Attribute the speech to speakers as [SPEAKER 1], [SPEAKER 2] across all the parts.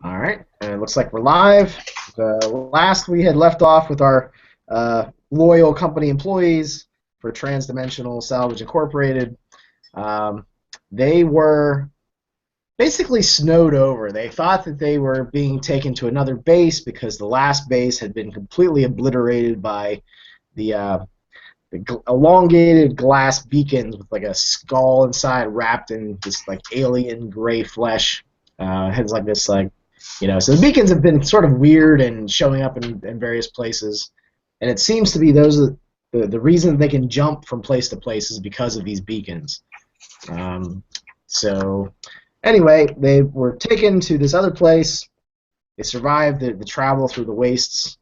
[SPEAKER 1] All right, and it looks like we're live. The last we had left off with our loyal company employees for Transdimensional Salvage Incorporated. Um, they were basically snowed over. They thought that they were being taken to another base because the last base had been completely obliterated by the elongated glass beacons with like a skull inside wrapped in this like alien gray flesh. Has like this like so the beacons have been sort of weird and showing up in various places, and it seems to be those are the reason they can jump from place to place is because of these beacons. So anyway, they were taken to this other place. They survived the travel through the wastes,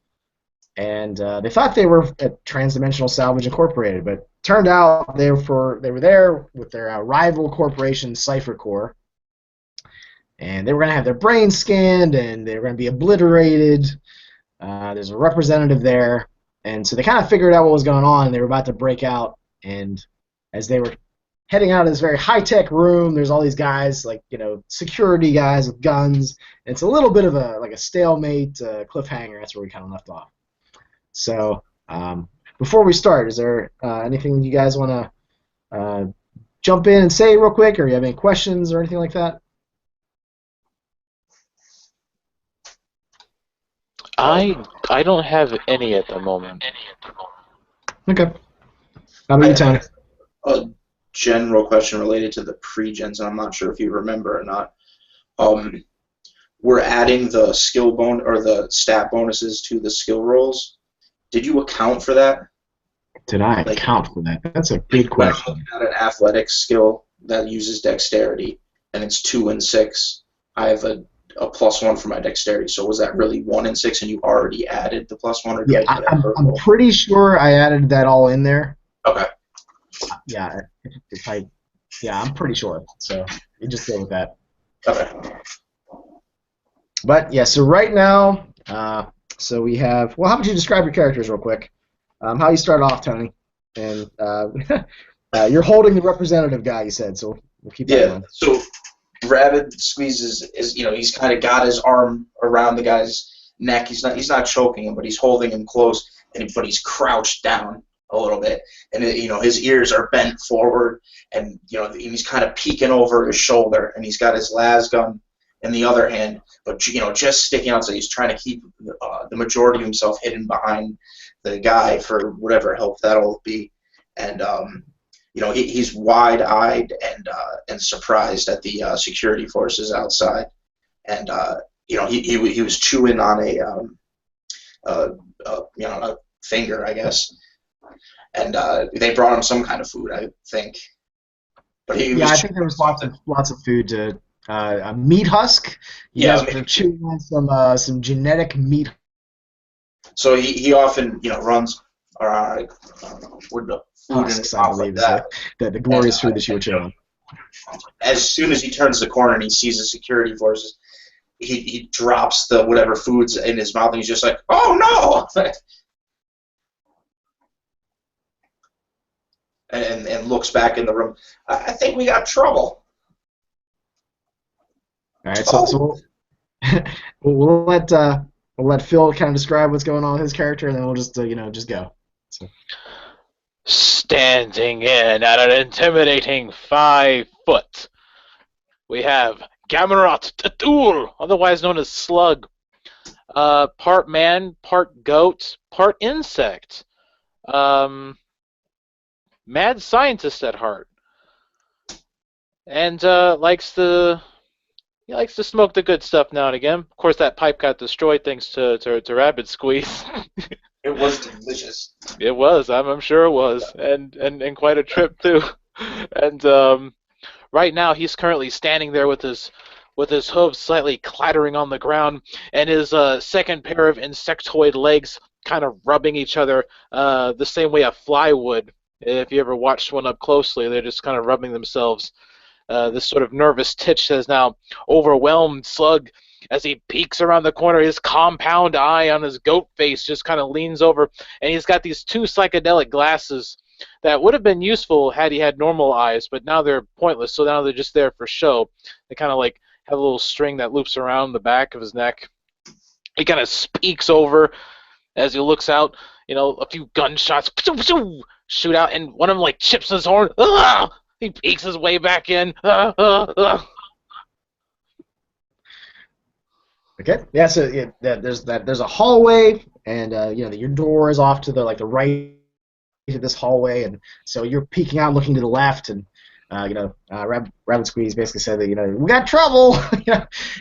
[SPEAKER 1] and they thought they were at Transdimensional Salvage Incorporated, but turned out they were there with their rival corporation, Cipher Corp, and they were going to have their brains scanned, and they were going to be obliterated. There's a representative there, and so they kind of figured out what was going on, and they were about to break out, and as they were heading out of this very high-tech room, there's all these guys, like, security guys with guns, and it's a little bit of a stalemate cliffhanger. That's where we kind of left off. So before we start, is there anything you guys want to jump in and say real quick, or you have any questions or anything like that?
[SPEAKER 2] I don't have any at the moment.
[SPEAKER 1] Okay. How about you, Tony?
[SPEAKER 3] A general question related to the pre-gens, and I'm not sure if you remember or not. We're adding the skill or the stat bonuses to the skill rolls. Did you account for that?
[SPEAKER 1] Did I account for that? That's a good question.
[SPEAKER 3] When I'm looking at an athletics skill that uses dexterity, and it's 2 and 6, I have a +1 for my dexterity. So was that really 1 and 6, and you already added the +1? Or
[SPEAKER 1] Yeah, I'm pretty sure I added that all in there.
[SPEAKER 3] Okay.
[SPEAKER 1] Yeah, I'm pretty sure. So you just go with that.
[SPEAKER 3] Okay.
[SPEAKER 1] But yeah, so right now, so we have. Well, how about you describe your characters real quick? How you start off, Tony, and you're holding the representative guy. You said, so we'll keep that going.
[SPEAKER 3] So Rabbit squeezes he's kind of got his arm around the guy's neck. He's not choking him, but he's holding him close, but he's crouched down a little bit, and his ears are bent forward, and he's kind of peeking over his shoulder, and he's got his las gun in the other hand, but just sticking out, so he's trying to keep the majority of himself hidden behind the guy for whatever help that'll be, and he's wide-eyed and surprised at the security forces outside, and he was chewing on a finger, I guess, and they brought him some kind of food, I think. But
[SPEAKER 1] I think there was lots of food to a meat husk. You guys were chewing on some genetic meat.
[SPEAKER 3] So he often runs around with the food
[SPEAKER 1] husks, I believe, like the glorious food that you were chewing on.
[SPEAKER 3] As soon as he turns the corner and he sees the security forces, he drops the whatever food's in his mouth, and he's just like, "Oh no!" and looks back in the room. I think we got trouble.
[SPEAKER 1] All right, so we'll let Phil kind of describe what's going on with his character, and then we'll just just go. So.
[SPEAKER 2] Standing in at an intimidating 5 foot, we have Gamarot Tatul, otherwise known as Slug. Part man, part goat, part insect. Mad scientist at heart, and likes to smoke the good stuff now and again. Of course, that pipe got destroyed thanks to Rabbit Squeeze.
[SPEAKER 3] It was delicious.
[SPEAKER 2] It was. I'm sure it was, and quite a trip too. And right now, he's currently standing there with his hooves slightly clattering on the ground, and his second pair of insectoid legs kind of rubbing each other the same way a fly would. If you ever watched one up closely, they're just kind of rubbing themselves. This sort of nervous titch has now overwhelmed Slug as he peeks around the corner. His compound eye on his goat face just kind of leans over, and he's got these 2 psychedelic glasses that would have been useful had he had normal eyes, but now they're pointless, so now they're just there for show. They kind of like have a little string that loops around the back of his neck. He kind of speaks over as he looks out. A few gunshots shoot out, and one of them like chips his horn. Ah! He peeks his way back in.
[SPEAKER 1] Okay. Yeah. So there's a hallway, and your door is off to the right of this hallway, and so you're peeking out, looking to the left, and Rabbit Squeeze basically said that we got trouble,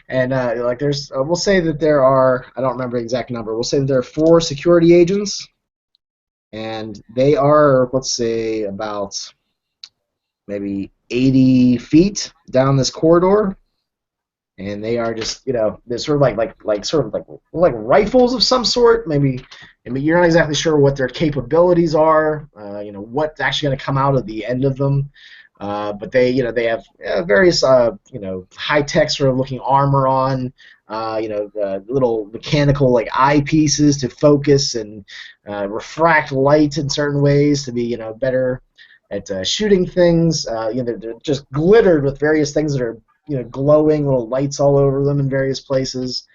[SPEAKER 1] and there's we'll say that there are, I don't remember the exact number. We'll say that there are 4 security agents, and they are, let's say, about maybe 80 feet down this corridor. And they are just, they're sort of like rifles of some sort. Maybe you're not exactly sure what their capabilities are. What's actually going to come out of the end of them. But they have various, high-tech sort of looking armor on. Little mechanical like eyepieces to focus and refract light in certain ways to be, better at shooting things. They're just glittered with various things that are glowing little lights all over them in various places.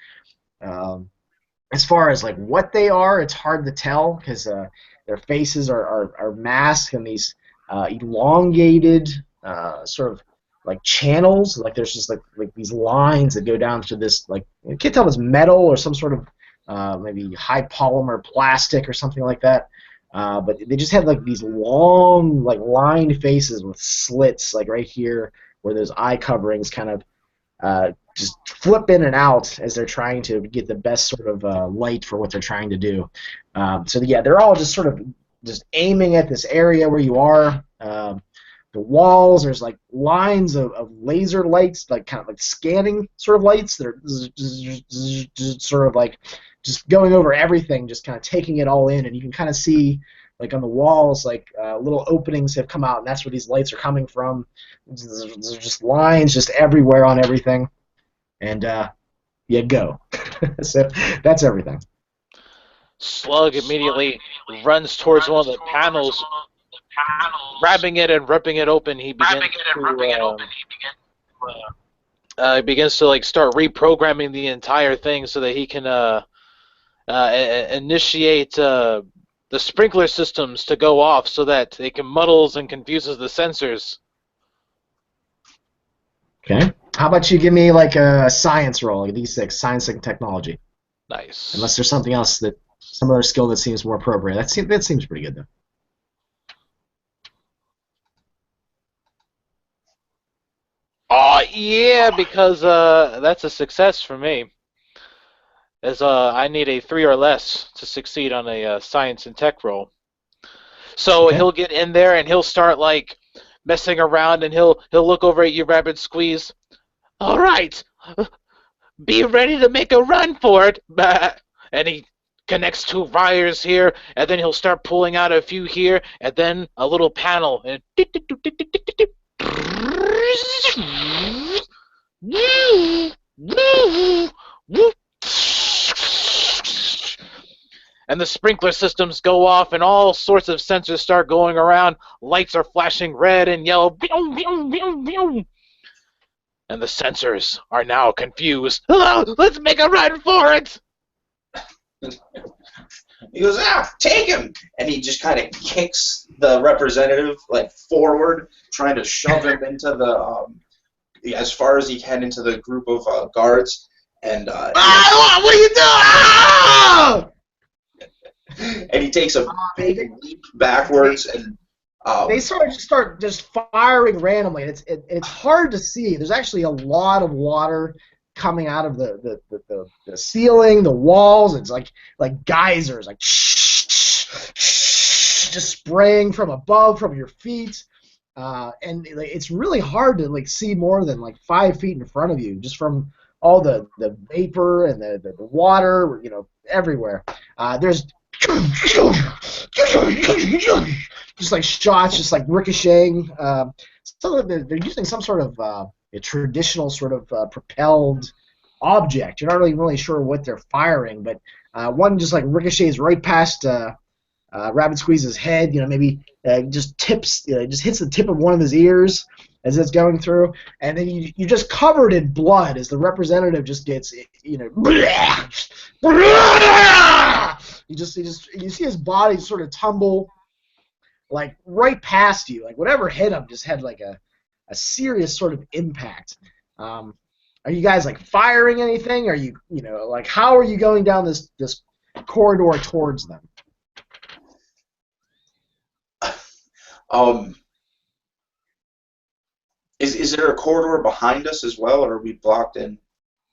[SPEAKER 1] As far as like what they are, it's hard to tell because their faces are masked in these elongated sort of like channels. Like there's just like these lines that go down to this, like you can't tell if it's metal or some sort of maybe high polymer plastic or something like that. But they just have like these long like lined faces with slits like right here, where those eye coverings kind of just flip in and out as they're trying to get the best sort of light for what they're trying to do. They're all just sort of just aiming at this area where you are. The walls, there's like lines of laser lights, like kind of like scanning sort of lights that are just sort of like just going over everything, just kind of taking it all in, and you can kind of see like on the walls, like little openings have come out, and that's where these lights are coming from. There's just lines just everywhere on everything, and go. So that's everything.
[SPEAKER 2] Slug immediately runs towards one of the panels, grabbing it and ripping it open. He begins to like start reprogramming the entire thing so that he can initiate the sprinkler systems to go off so that it can muddles and confuses the sensors.
[SPEAKER 1] Okay. How about you give me like a science roll, like a D6, science and technology.
[SPEAKER 2] Nice.
[SPEAKER 1] Unless there's something else some other skill that seems more appropriate. That seems pretty good though.
[SPEAKER 2] Oh yeah, because that's a success for me. As I need a 3 or less to succeed on a science and tech roll. So
[SPEAKER 1] Okay.
[SPEAKER 2] he'll get in there and he'll start like messing around, and he'll look over at you, Rabbit Squeeze. All right, be ready to make a run for it. And he connects 2 wires here, and then he'll start pulling out a few here, and then a little panel, and and the sprinkler systems go off, and all sorts of sensors start going around. Lights are flashing red and yellow. And the sensors are now confused. Let's make a run for it!
[SPEAKER 3] He goes, take him! And he just kind of kicks the representative like forward, trying to shove him into the as far as he can into the group of guards. And
[SPEAKER 1] what are you doing?
[SPEAKER 3] And he takes a big leap backwards, and
[SPEAKER 1] they sort of start just firing randomly. It's hard to see. There's actually a lot of water coming out of the ceiling, the walls. It's like geysers, like just spraying from above, from your feet. And it's really hard to like see more than like 5 feet in front of you, just from all the vapor and the water, everywhere. There's just like shots, just like ricocheting. So they're using some sort of a traditional sort of propelled object. You're not really sure what they're firing, but one just like ricochets right past Rabbit squeezes head, maybe just tips, just hits the tip of one of his ears as it's going through, and then you're just covered in blood as the representative just gets, you see his body sort of tumble like right past you, like whatever hit him just had like a serious sort of impact. Are you guys like firing anything? Are you, like how are you going down this corridor towards them?
[SPEAKER 3] Is there a corridor behind us as well, or are we blocked in?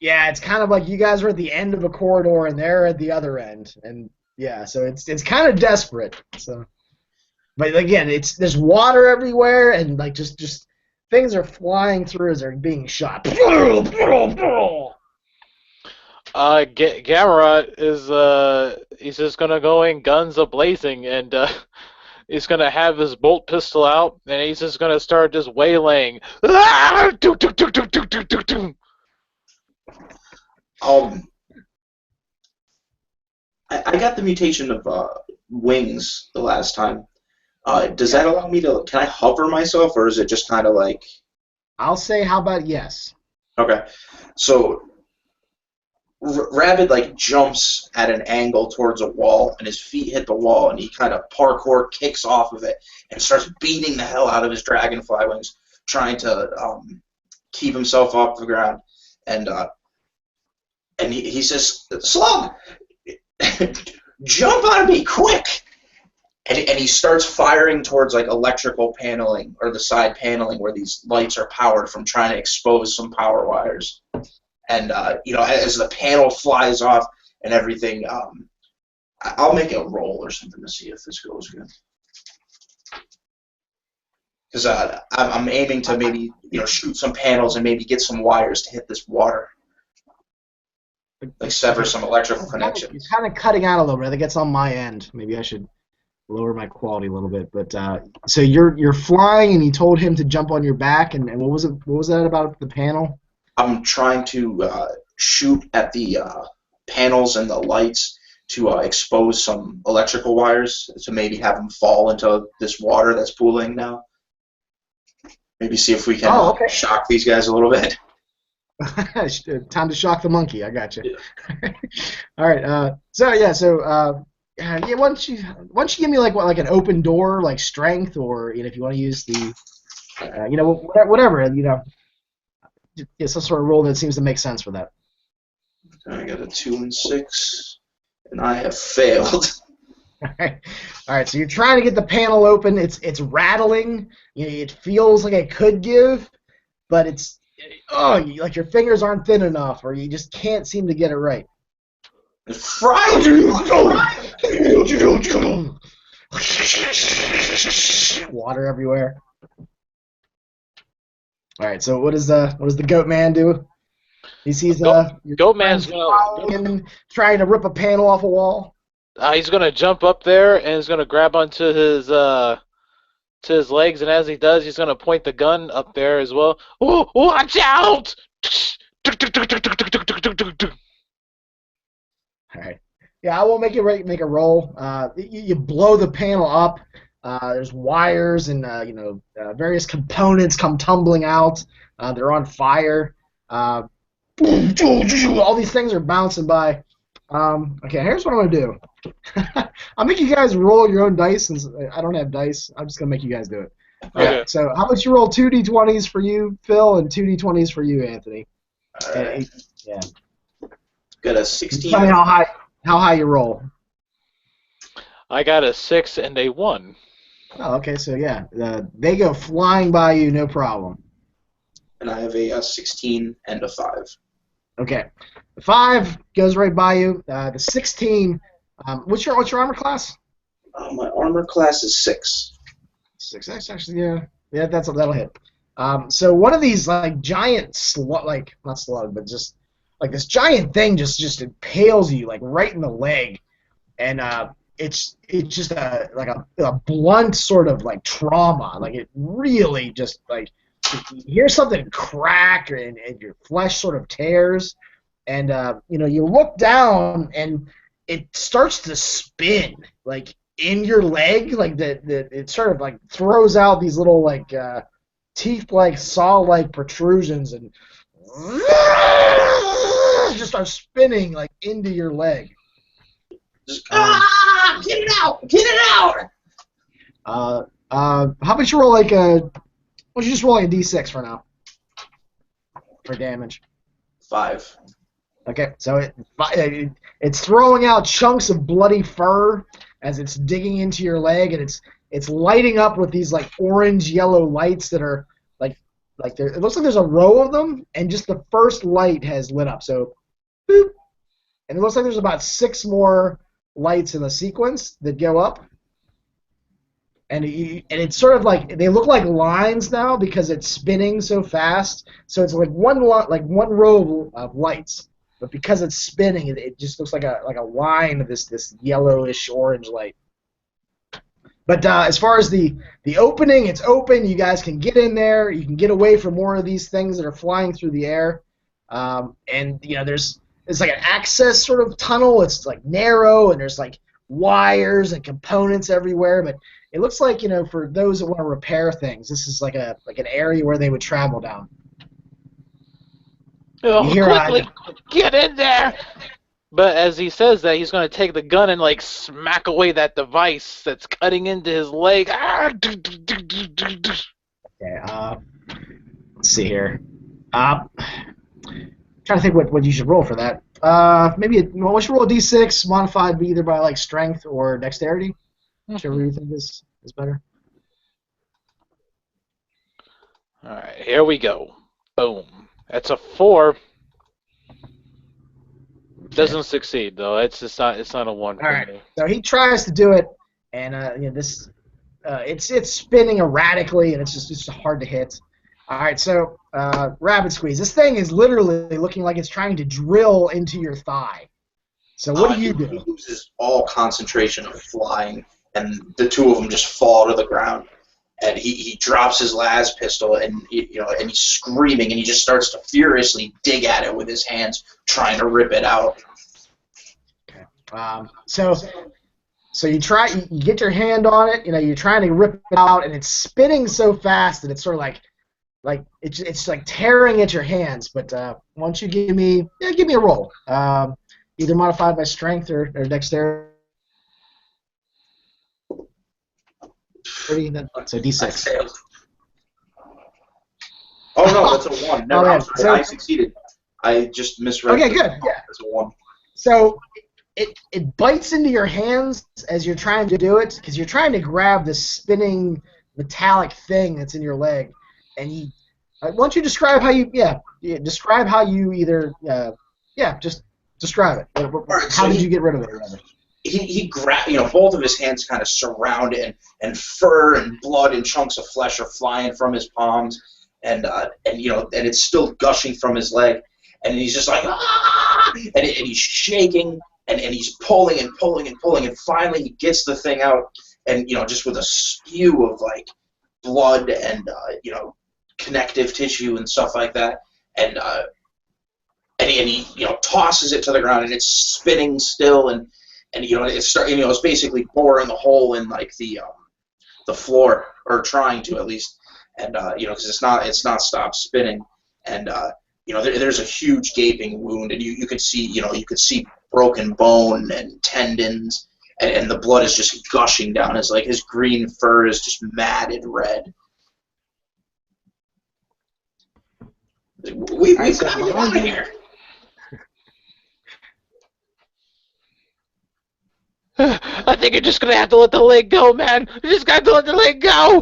[SPEAKER 1] Yeah, it's kind of like you guys are at the end of a corridor and they're at the other end, and yeah, so it's kind of desperate. So, but again, there's water everywhere, and like just things are flying through as they're being shot.
[SPEAKER 2] Gamera is he's just gonna go in guns a-blazing, and he's gonna have his bolt pistol out, and he's just gonna start just waylaying. Ah! Doo, doo, doo, doo, doo, doo, doo, doo.
[SPEAKER 3] I got the mutation of wings the last time. Does that allow me to? Can I hover myself, or is it just kind of like?
[SPEAKER 1] I'll say, how about yes?
[SPEAKER 3] Okay, so Rabbit like jumps at an angle towards a wall, and his feet hit the wall, and he kind of parkour kicks off of it and starts beating the hell out of his dragonfly wings, trying to keep himself off the ground. And he says, "Slug, jump on me quick!" And he starts firing towards like electrical paneling or the side paneling where these lights are powered from trying to expose some power wires. And as the panel flies off and everything, I'll make a roll or something to see if this goes good. Because I'm aiming to maybe shoot some panels and maybe get some wires to hit this water, like sever some electrical connections.
[SPEAKER 1] It's kind of cutting out a little bit. I think it's on my end. Maybe I should lower my quality a little bit. But so you're flying, and you told him to jump on your back, and what was it? What was that about the panel?
[SPEAKER 3] I'm trying to shoot at the panels and the lights to expose some electrical wires to maybe have them fall into this water that's pooling now. Maybe see if we can shock these guys a little bit.
[SPEAKER 1] Time to shock the monkey. I got you.
[SPEAKER 3] Yeah.
[SPEAKER 1] All right. Why don't you give me like an open door, like strength, or if you want to use the, whatever, it's some sort of roll that seems to make sense for that.
[SPEAKER 3] I got a 2 and 6, and I have failed.
[SPEAKER 1] All right. So you're trying to get the panel open. It's rattling. It feels like it could give, but it's like your fingers aren't thin enough, or you just can't seem to get it right. Water everywhere. All right. So what does the goat man do? He sees
[SPEAKER 2] Goat man's
[SPEAKER 1] trying to rip a panel off a wall.
[SPEAKER 2] He's gonna jump up there and he's gonna grab onto his to his legs, and as he does, he's gonna point the gun up there as well. Oh, watch out!
[SPEAKER 1] All right. Yeah, I won't make a roll. You blow the panel up. There's wires and various components come tumbling out. They're on fire. All these things are bouncing by. Okay, here's what I'm gonna do. I'll make you guys roll your own dice since I don't have dice. I'm just gonna make you guys do it.
[SPEAKER 2] Okay.
[SPEAKER 1] So how about you roll 2 d20s for you, Phil, and 2 d20s for you, Anthony?
[SPEAKER 3] All right.
[SPEAKER 1] Yeah.
[SPEAKER 3] Got a 16.
[SPEAKER 1] Tell me how high you roll.
[SPEAKER 2] I got a 6 and a 1.
[SPEAKER 1] Oh, okay. So yeah, they go flying by you, no problem.
[SPEAKER 3] And I have a 16 and a 5.
[SPEAKER 1] Okay. The 5 goes right by you. The 16. What's your armor class?
[SPEAKER 3] My armor class is 6.
[SPEAKER 1] 6. That's actually yeah. That'll hit. So one of these like giant not slug, but just like this giant thing just impales you like right in the leg, and it's just a blunt sort of like trauma. Like it really just like you hear something crack and your flesh sort of tears, and you look down and it starts to spin. Like in your leg, like that it sort of like throws out these little like teeth-like saw-like protrusions and just start spinning like into your leg.
[SPEAKER 3] Just, get it out! Get it out!
[SPEAKER 1] How about you roll like a? Why don't you just roll like a d6 for now for damage?
[SPEAKER 3] 5.
[SPEAKER 1] Okay, so it's throwing out chunks of bloody fur as it's digging into your leg, and it's lighting up with these like orange yellow lights that are like there. It looks like there's a row of them, and just the first light has lit up. So, boop, and it looks like there's about 6 more lights in the sequence that go up, and it's sort of like they look like lines now because it's spinning so fast. So it's like one row of lights. But because it's spinning, it just looks like a line of this yellowish orange light. But as far as the opening, it's open. You guys can get in there. You can get away from more of these things that are flying through the air. And there's like an access sort of tunnel. It's like narrow, and there's like wires and components everywhere. But it looks like for those that want to repair things, this is like an area where they would travel down.
[SPEAKER 2] Oh, quickly, get in there! But as he says that, he's going to take the gun and, like, smack away that device that's cutting into his leg.
[SPEAKER 1] Okay, let's see here. Trying to think what you should roll for that. Maybe we should roll a d6, modified either by, like, strength or dexterity. Whichever you think is better.
[SPEAKER 2] Alright, here we go. Boom. That's a 4. Doesn't succeed though. It's not a 1 for me.
[SPEAKER 1] So he tries to do it, and it's spinning erratically, and it's just hard to hit. All right, so Rapid Squeeze. This thing is literally looking like it's trying to drill into your thigh. So what do you do?
[SPEAKER 3] He loses all concentration of flying, and the two of them just fall to the ground. And he drops his las pistol, and and he's screaming, and he just starts to furiously dig at it with his hands, trying to rip it out.
[SPEAKER 1] Okay. So you get your hand on it. You're trying to rip it out, and it's spinning so fast that it's sort of like it's like tearing at your hands. But why don't you give me a roll, either modified by strength or dexterity. So D6.
[SPEAKER 3] Oh no, that's a 1. Never mind. I succeeded. I just misread.
[SPEAKER 1] Okay, good. Yeah,
[SPEAKER 3] it's a 1.
[SPEAKER 1] So it bites into your hands as you're trying to do it because you're trying to grab this spinning metallic thing that's in your leg, and why don't you describe how you describe how you either just describe it. How did you get rid of it? Rather?
[SPEAKER 3] He grabbed, both of his hands kind of surround it, and fur and blood and chunks of flesh are flying from his palms, and it's still gushing from his leg, and he's just like, ah! and he's shaking, and he's pulling and pulling and pulling, and finally he gets the thing out, and just with a spew of like blood and connective tissue and stuff like that, and he tosses it to the ground, and it's spinning still, and it's basically boring a hole in like the floor, or trying to at least, and because it's not stopped spinning, and there's a huge gaping wound, and you could see broken bone and tendons, and the blood is just gushing down. His green fur is just matted red. We've got to get out of here.
[SPEAKER 2] I think you're just gonna have to let the leg go, man. You just got to let the leg go.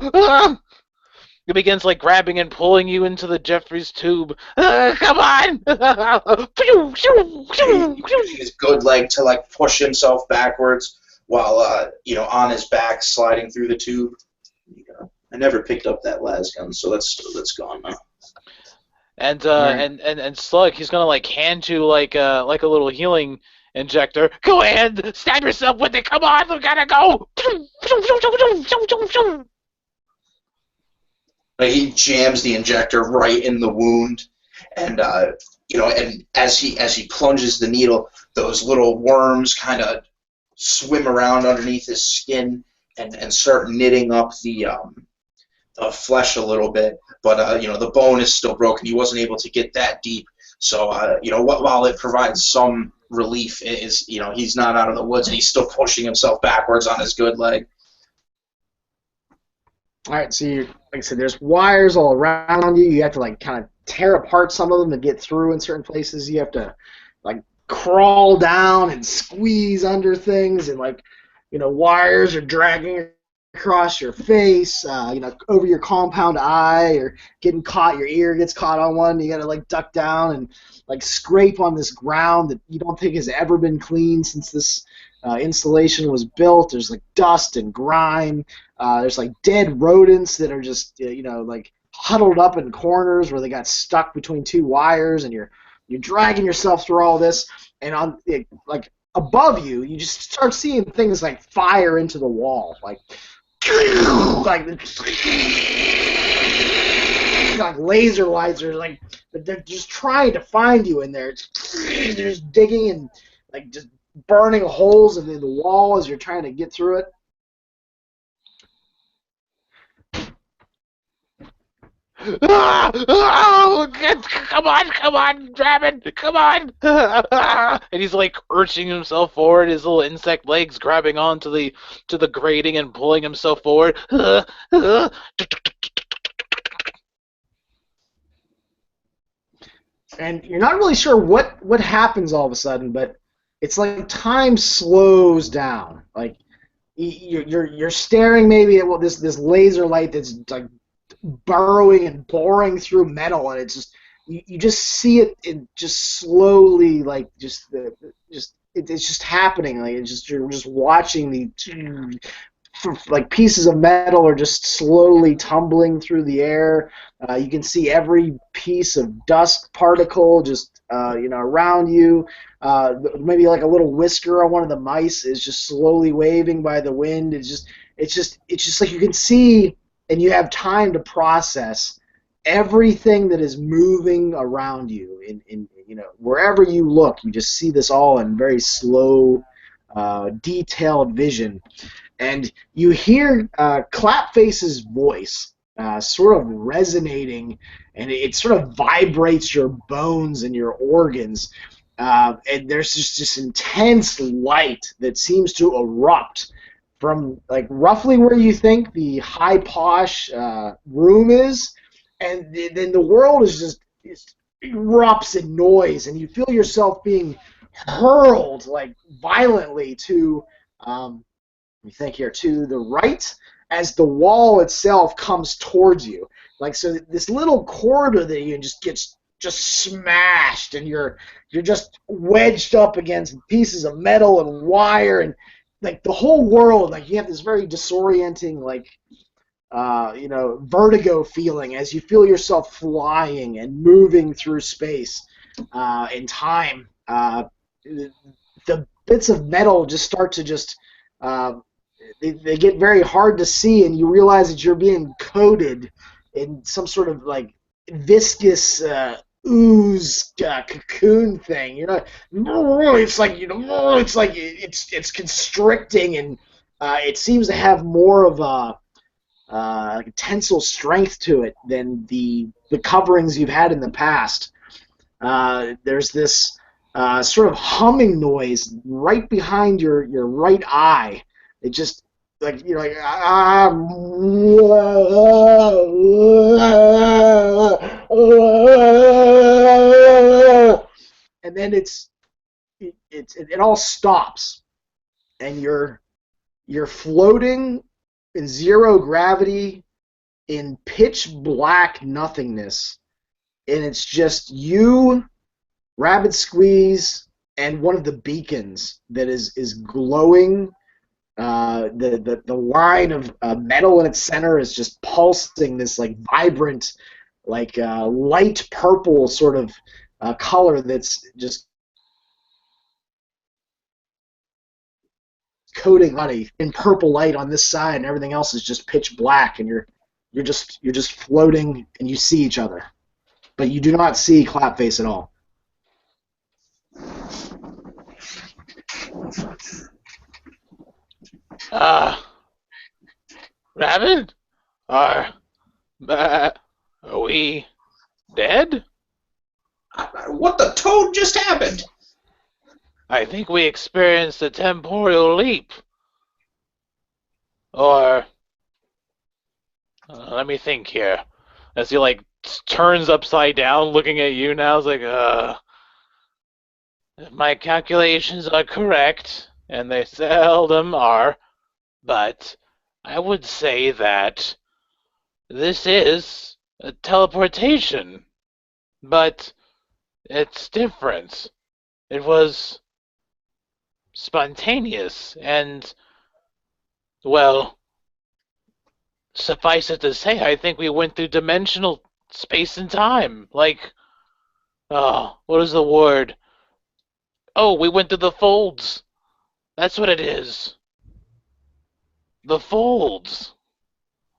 [SPEAKER 2] He begins like grabbing and pulling you into the Jeffries tube. Come on!
[SPEAKER 3] Using his good leg to like push himself backwards while on his back sliding through the tube. I never picked up that las gun, so that's gone now.
[SPEAKER 2] And Slug, he's gonna like hand you like a little healing injector. Go ahead, stab yourself with it. Come on, we gotta go.
[SPEAKER 3] He jams the injector right in the wound, and and as he plunges the needle, those little worms kind of swim around underneath his skin and start knitting up the flesh a little bit. But the bone is still broken. He wasn't able to get that deep. So while it provides some relief, is he's not out of the woods and he's still pushing himself backwards on his good leg.
[SPEAKER 1] All right, so like I said, there's wires all around you. You have to like kind of tear apart some of them to get through in certain places. You have to like crawl down and squeeze under things, and wires are dragging across your face, over your compound eye, or getting caught. Your ear gets caught on one. You got to like duck down and like scrape on this ground that you don't think has ever been cleaned since this installation was built. There's like dust and grime. There's like dead rodents that are just like huddled up in corners where they got stuck between two wires, and you're dragging yourself through all this. And on like above you, you just start seeing things like fire into the wall, like laser lights, or like they're just trying to find you in there. They're just digging and like just burning holes in the wall as you're trying to get through it.
[SPEAKER 2] Come on, Draven, come on! And he's like urging himself forward, his little insect legs grabbing onto the grating and pulling himself forward.
[SPEAKER 1] And you're not really sure what happens all of a sudden, but it's like time slows down. Like you're staring maybe at this laser light that's like burrowing and boring through metal, and it's just you just see it just slowly, like it's just happening. Like you're just watching the like pieces of metal are just slowly tumbling through the air. You can see every piece of dust particle just around you. Maybe like a little whisker on one of the mice is just slowly waving by the wind. It's just like you can see, and you have time to process everything that is moving around you. In wherever you look, you just see this all in very slow, detailed vision. And you hear Clapface's voice sort of resonating, and it sort of vibrates your bones and your organs. And there's just this intense light that seems to erupt from like roughly where you think the high posh room is, and then the world is just erupts in noise, and you feel yourself being hurled like violently to you think here to the right as the wall itself comes towards you. Like, so this little corridor that you just gets just smashed, and you're just wedged up against pieces of metal and wire, and like the whole world, like you have this very disorienting, like vertigo feeling as you feel yourself flying and moving through space in time. The bits of metal just start to just they get very hard to see, and you realize that you're being coated in some sort of like viscous ooze cocoon thing. It's like it's constricting, and it seems to have more of a like tensile strength to it than the coverings you've had in the past. There's this sort of humming noise right behind your right eye. It just like and then it all stops, and you're floating in zero gravity in pitch black nothingness, and it's just you, Rabbit Squeeze, and one of the beacons that is glowing. The line of metal in its center is just pulsing this like vibrant, like light purple sort of color that's just coating body in purple light on this side, and everything else is just pitch black, and you're just floating, and you see each other, but you do not see Clapface at all.
[SPEAKER 2] Uh, Rabbit? Are, uh, are we dead?
[SPEAKER 3] What the toad just happened?
[SPEAKER 2] I think we experienced a temporal leap. Or, let me think here. As he, like, turns upside down looking at you now, it's like, if my calculations are correct, and they seldom are, but I would say that this is a teleportation, but it's different. It was spontaneous, and, well, suffice it to say, I think we went through dimensional space and time. Like, oh, what is the word? Oh, we went through the folds. That's what it is. The folds.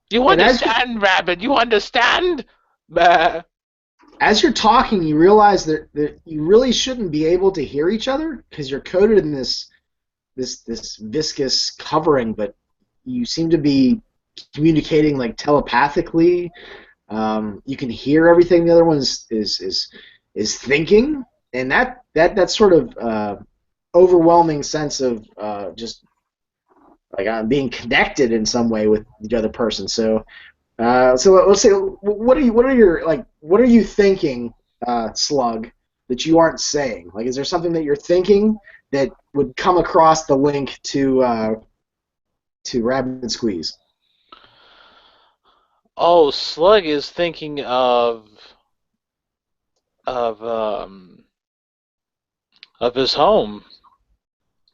[SPEAKER 2] You
[SPEAKER 1] And as you
[SPEAKER 2] understand, Rabbit? You understand? Bah.
[SPEAKER 1] as you're talking, you realize that you really shouldn't be able to hear each other because you're coated in this viscous covering, but you seem to be communicating like telepathically. You can hear everything the other one is thinking, and that sort of overwhelming sense of just like being connected in some way with the other person. So let's say, what are you thinking, Slug, that you aren't saying? Like, is there something that you're thinking that would come across the link to Rabbit Squeeze?
[SPEAKER 2] Oh, Slug is thinking of um of his home,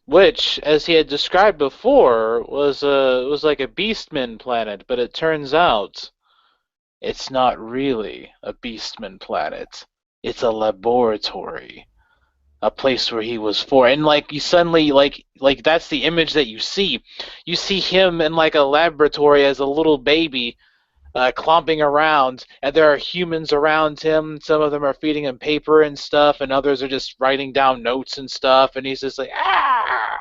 [SPEAKER 2] which, as he had described before, was like a Beastman planet, but it turns out it's not really a Beastman planet. It's a laboratory, a place where he was for. And like you suddenly like that's the image that you see. You see him in like a laboratory as a little baby, clomping around, and there are humans around him. Some of them are feeding him paper and stuff, and others are just writing down notes and stuff. And he's just like, ah.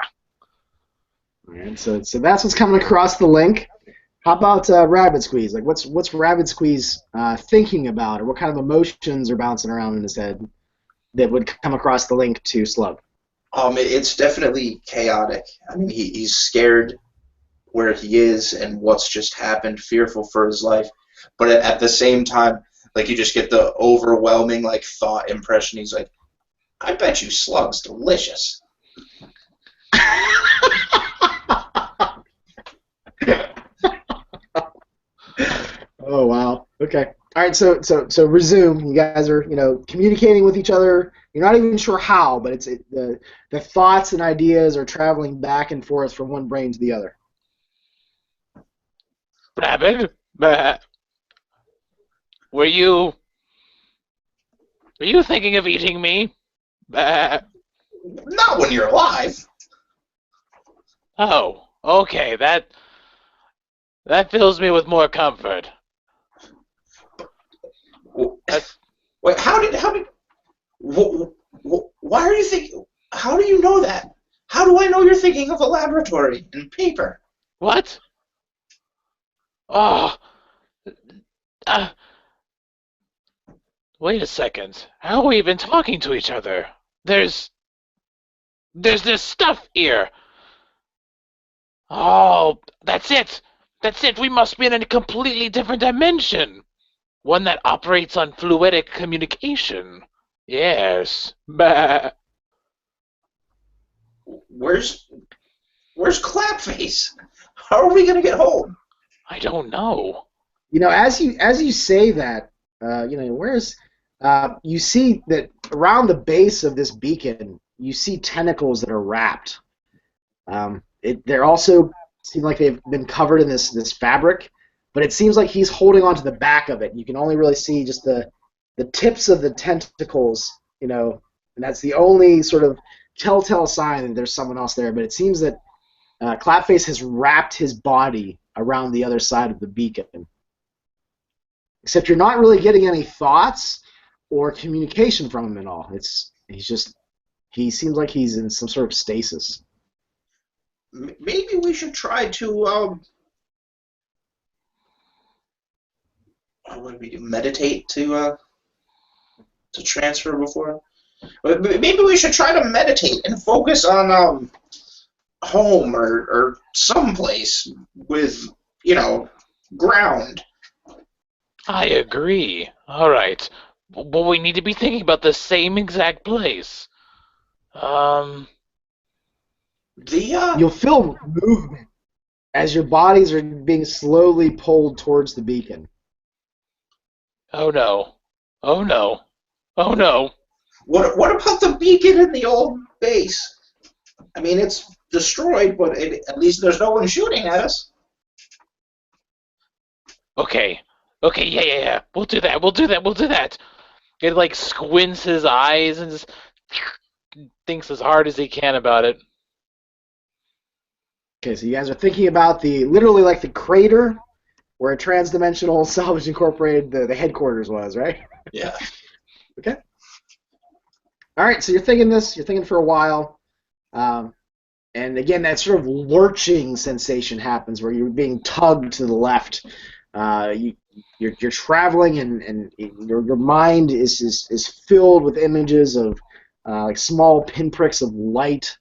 [SPEAKER 1] And so that's what's coming across the link. How about Rabbit Squeeze? Like, what's Rabbit Squeeze thinking about, or what kind of emotions are bouncing around in his head that would come across the link to Slug?
[SPEAKER 3] It's definitely chaotic. I mean, he's scared where he is and what's just happened, fearful for his life. But at the same time, like you just get the overwhelming like thought impression. He's like, I bet you Slug's delicious.
[SPEAKER 1] Oh wow. Okay. All right. So resume. You guys are communicating with each other. You're not even sure how, but the thoughts and ideas are traveling back and forth from one brain to the other.
[SPEAKER 2] Rabbit, were you thinking of eating me?
[SPEAKER 3] Not when you're alive.
[SPEAKER 2] Oh, okay. That fills me with more comfort. That's,
[SPEAKER 3] Wait, why are you thinking? How do you know that? How do I know you're thinking of a laboratory and paper?
[SPEAKER 2] what? Oh, uh, wait a second. How are we even talking to each other? There's this stuff here. Oh, that's it. That's it. We must be in a completely different dimension. One that operates on fluidic communication. Yes. Bah.
[SPEAKER 3] Where's Clapface? How are we gonna get home?
[SPEAKER 2] I don't know.
[SPEAKER 1] As you say that, you see that around the base of this beacon, you see tentacles that are wrapped. They're also seem like they've been covered in this fabric, but it seems like he's holding onto the back of it. You can only really see just the tips of the tentacles, and that's the only sort of telltale sign that there's someone else there. But it seems that Clapface has wrapped his body around the other side of the beacon. Except you're not really getting any thoughts or communication from him at all. He seems like he's in some sort of stasis.
[SPEAKER 3] maybe we should try to what would we do? Meditate to transfer before. Maybe we should try to meditate and focus on home or someplace with ground.
[SPEAKER 2] I agree. All right. But we need to be thinking about the same exact place.
[SPEAKER 3] The
[SPEAKER 1] You'll feel movement as your bodies are being slowly pulled towards the beacon.
[SPEAKER 2] Oh no. Oh no. Oh no.
[SPEAKER 3] what about the beacon in the old base? I mean, it's destroyed, but at least there's no one shooting at us.
[SPEAKER 2] Okay. Okay, yeah. We'll do that. It like squints his eyes and just thinks as hard as he can about it.
[SPEAKER 1] Okay, so you guys are thinking about literally like the crater where Transdimensional Salvage Incorporated, the headquarters was, right?
[SPEAKER 3] Yeah.
[SPEAKER 1] Okay. All right, so you're thinking for a while. And again, that sort of lurching sensation happens where you're being tugged to the left. You're traveling, and your mind is filled with images of like small pinpricks of light,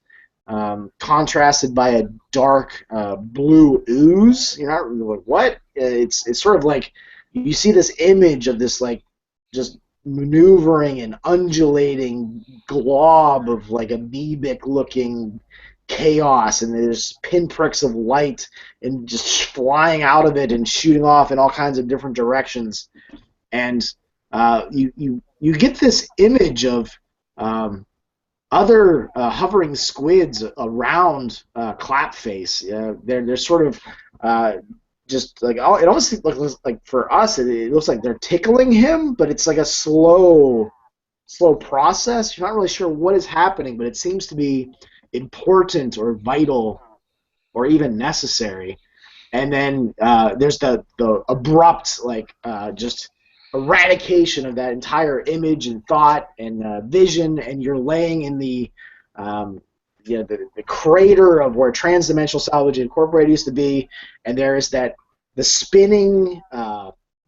[SPEAKER 1] contrasted by a dark blue ooze. You're not really like, what? It's sort of like you see this image of this like just maneuvering and undulating glob of like amoebic looking chaos, and there's pinpricks of light and just flying out of it and shooting off in all kinds of different directions, and you get this image of other hovering squids around Clapface. They're sort of just like, oh, it almost looks like for us it looks like they're tickling him, but it's like a slow process. You're not really sure what is happening, but it seems to be important or vital or even necessary. And then there's the abrupt just eradication of that entire image and thought and vision, and you're laying in the crater of where Transdimensional Salvage Incorporated used to be, and there is the spinning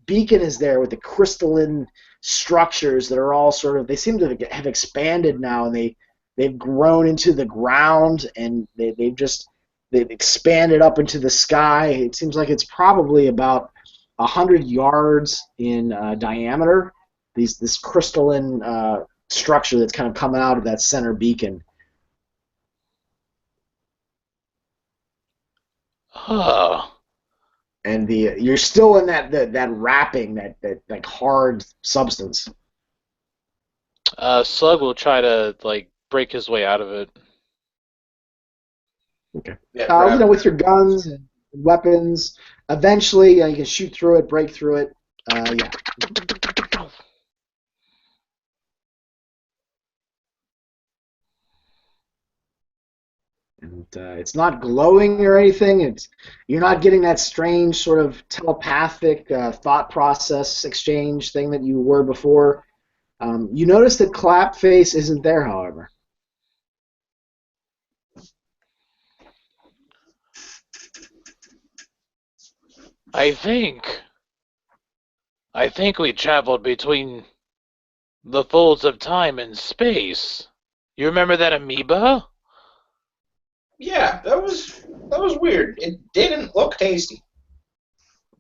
[SPEAKER 1] beacon is there with the crystalline structures that are all sort of, they seem to have expanded now, and they've grown into the ground, and they've expanded up into the sky. It seems like it's probably about 100 yards in diameter. This crystalline structure that's kind of coming out of that center beacon.
[SPEAKER 2] Huh.
[SPEAKER 1] And you're still in that wrapping, that like hard substance.
[SPEAKER 2] Slug will try to like break his way out of it.
[SPEAKER 1] Okay.
[SPEAKER 3] Yeah,
[SPEAKER 1] with your guns and weapons, eventually you can shoot through it, break through it. Yeah. And it's not glowing or anything. You're not getting that strange sort of telepathic thought process exchange thing that you were before. You notice that Clapface isn't there, however.
[SPEAKER 2] I think we traveled between the folds of time and space. You remember that amoeba?
[SPEAKER 3] Yeah, that was weird. It didn't look tasty.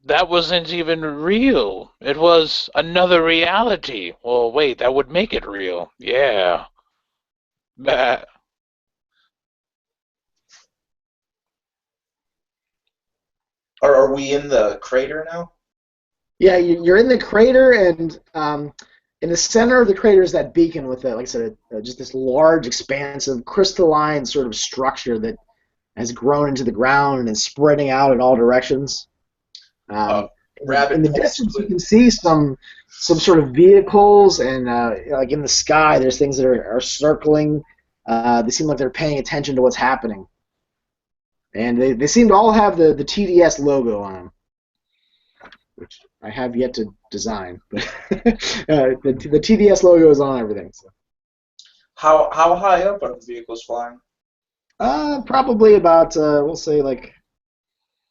[SPEAKER 2] That wasn't even real. It was another reality. Well, wait, that would make it real. Yeah. Bah.
[SPEAKER 3] Are we in the crater now?
[SPEAKER 1] Yeah, you're in the crater, and in the center of the crater is that beacon with, like I said, just this large, expansive, crystalline sort of structure that has grown into the ground and is spreading out in all directions. In the distance, you can see some sort of vehicles, and like in the sky, there's things that are circling. They seem like they're paying attention to what's happening, and they seem to all have the TDS logo on them, which I have yet to design, but the TDS logo is on everything. So.
[SPEAKER 3] How high up are the vehicles flying?
[SPEAKER 1] Probably about we'll say like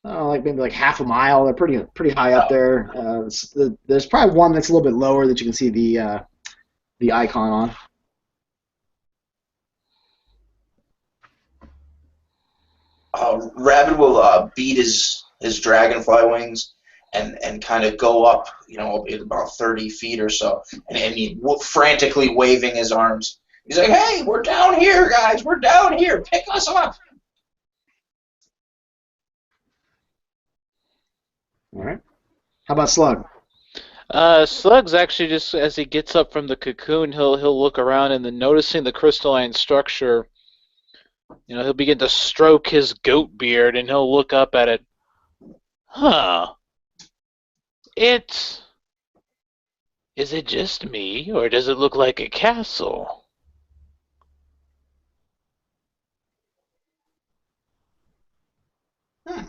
[SPEAKER 1] I don't know, like maybe like half a mile. They're pretty high up
[SPEAKER 3] Oh,
[SPEAKER 1] there. There's probably one that's a little bit lower that you can see the icon on.
[SPEAKER 3] Rabbit will beat his dragonfly wings and kind of go up, about 30 feet or so, and he frantically waving his arms. He's like, "Hey, we're down here, guys. We're down here. Pick us up."
[SPEAKER 1] All right. How about Slug?
[SPEAKER 2] Slug's actually just as he gets up from the cocoon, he'll look around and then noticing the crystalline structure, he'll begin to stroke his goat beard and he'll look up at it. Huh. It is it just me, or does it look like a castle?
[SPEAKER 3] Hmm.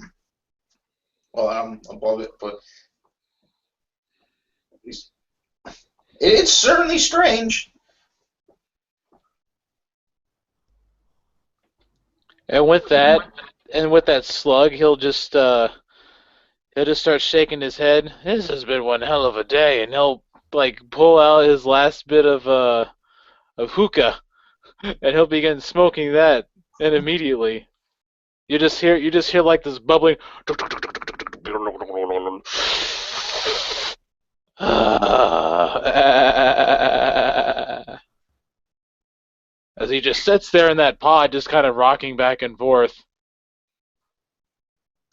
[SPEAKER 3] Well, I'm above it, but it's certainly strange.
[SPEAKER 2] And with that, and with that slug, he'll just start shaking his head. This has been one hell of a day, and he'll like pull out his last bit of hookah, and he'll begin smoking that, and immediately you just hear like this bubbling. As he just sits there in that pod, just kind of rocking back and forth.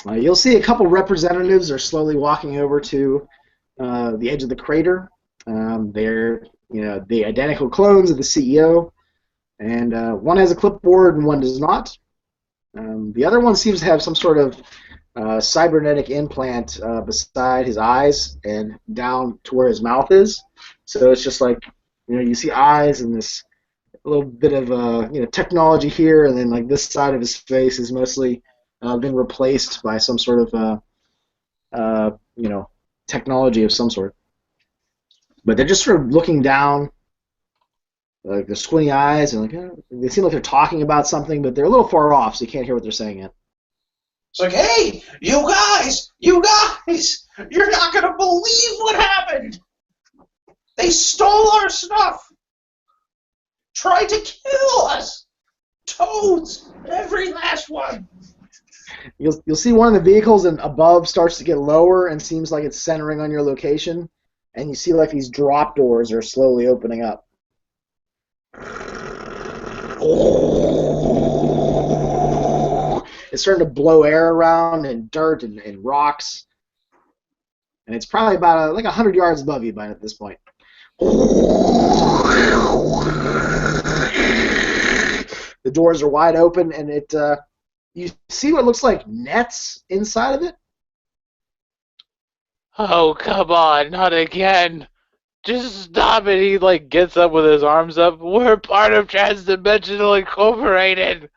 [SPEAKER 1] You'll see a couple representatives are slowly walking over to the edge of the crater. They're the identical clones of the CEO, and one has a clipboard and one does not. The other one seems to have some sort of cybernetic implant beside his eyes and down to where his mouth is. So it's just like you see eyes and this little bit of technology here, and then like this side of his face is mostly been replaced by some sort of technology of some sort. But they're just sort of looking down, like the squinty eyes, and like they seem like they're talking about something, but they're a little far off, so you can't hear what they're saying yet.
[SPEAKER 3] It's like, "Hey, you guys, you're not gonna believe what happened. They stole our stuff, tried to kill us, toads, every last one."
[SPEAKER 1] You'll see one of the vehicles and above starts to get lower and seems like it's centering on your location, and you see like these drop doors are slowly opening up. It's starting to blow air around and dirt and rocks, and it's probably about like 100 yards above you by at this point. The doors are wide open, and you see what looks like nets inside of it.
[SPEAKER 2] Oh, come on, not again. Just stop it. He like gets up with his arms up. We're part of Transdimensional Incorporated.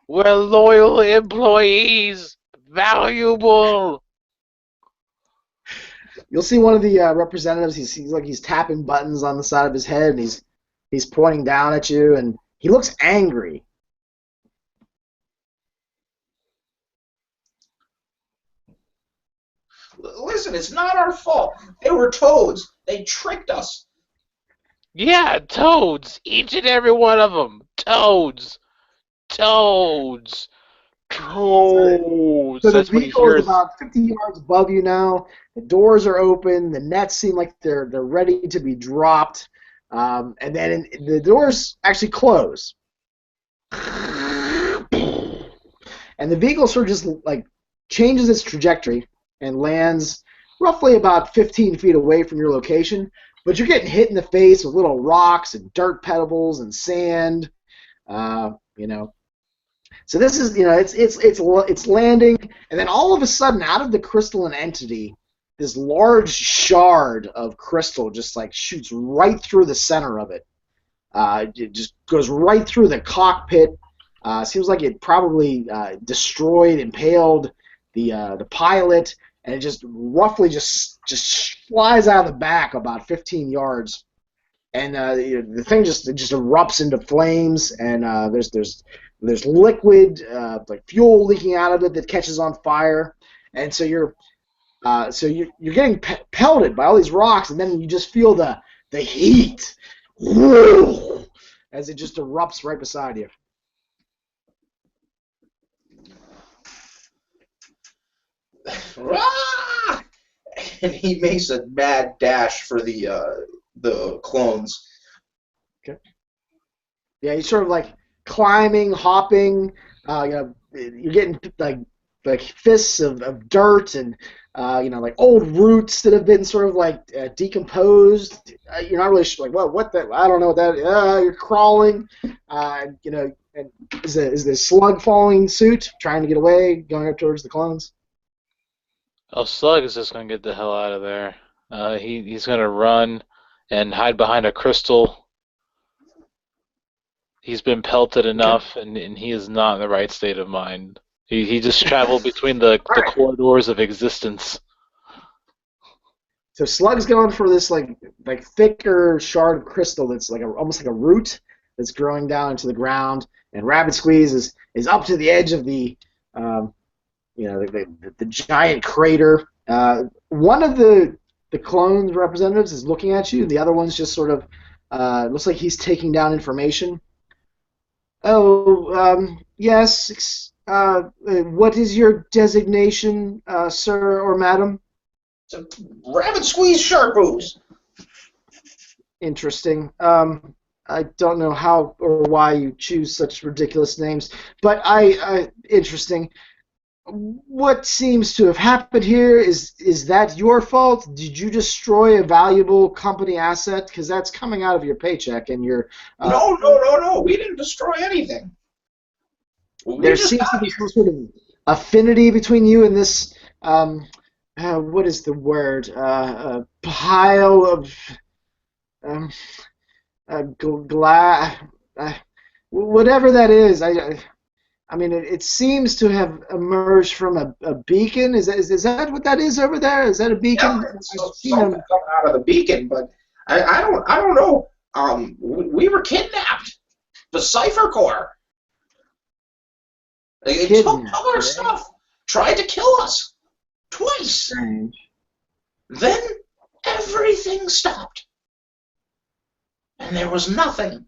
[SPEAKER 2] We're loyal employees. Valuable.
[SPEAKER 1] You'll see one of the representatives. He's like he's tapping buttons on the side of his head, and he's pointing down at you, and he looks angry.
[SPEAKER 3] Listen, it's not our fault. They were toads. They tricked us.
[SPEAKER 2] Yeah, toads. Each and every one of them. Toads. Toads.
[SPEAKER 1] So
[SPEAKER 2] Toads.
[SPEAKER 1] the
[SPEAKER 2] That's what he
[SPEAKER 1] vehicle is
[SPEAKER 2] hears.
[SPEAKER 1] about 50 yards above you now. The doors are open. The nets seem like they're ready to be dropped, and then the doors actually close. And the vehicle sort of just like changes its trajectory and lands roughly about 15 feet away from your location, but you're getting hit in the face with little rocks and dirt pebbles and sand. Uh, you know, so this is it's landing, and then all of a sudden, out of the crystalline entity, this large shard of crystal just like shoots right through the center of it. It just goes right through the cockpit. Seems like it probably destroyed, impaled the pilot, and it just roughly just flies out of the back about 15 yards and the thing just erupts into flames, and there's liquid like fuel leaking out of it that catches on fire, and so you're getting pelted by all these rocks, and then you just feel the heat as it just erupts right beside you.
[SPEAKER 3] And he makes a mad dash for the clones.
[SPEAKER 1] Okay. Yeah, he's sort of like climbing, hopping. You're getting like fists of dirt and like old roots that have been sort of like decomposed. You're not really sure, like, well, what that? I don't know what that. You're crawling. And is the slug following suit, trying to get away, going up towards the clones?
[SPEAKER 2] Oh, Slug is just gonna get the hell out of there. He's gonna run and hide behind a crystal. He's been pelted enough, and he is not in the right state of mind. He just traveled between the corridors of existence.
[SPEAKER 1] So Slug's going for this like thicker shard of crystal that's like almost like a root that's growing down into the ground, and Rabbit Squeeze is up to the edge of the the giant crater. One of the clone's representatives is looking at you. The other one's just sort of looks like he's taking down information. Oh, yes. What is your designation, sir or madam?
[SPEAKER 3] It's a Rabbit Squeeze Shark Booze.
[SPEAKER 1] Interesting. I don't know how or why you choose such ridiculous names, but interesting. What seems to have happened here is that your fault? Did you destroy a valuable company asset? Because that's coming out of your paycheck, and you're.
[SPEAKER 3] No. We didn't destroy anything.
[SPEAKER 1] There seems to be some sort of affinity between you and this. What is the word? Pile of. Whatever that is, I mean, it seems to have emerged from a beacon. Is that what that is over there? Is that a beacon?
[SPEAKER 3] Yeah, something coming out of the beacon, but I don't know. We were kidnapped. The Cipher Corps. They took all our stuff. Tried to kill us twice.
[SPEAKER 1] Strange.
[SPEAKER 3] Then everything stopped, and there was nothing.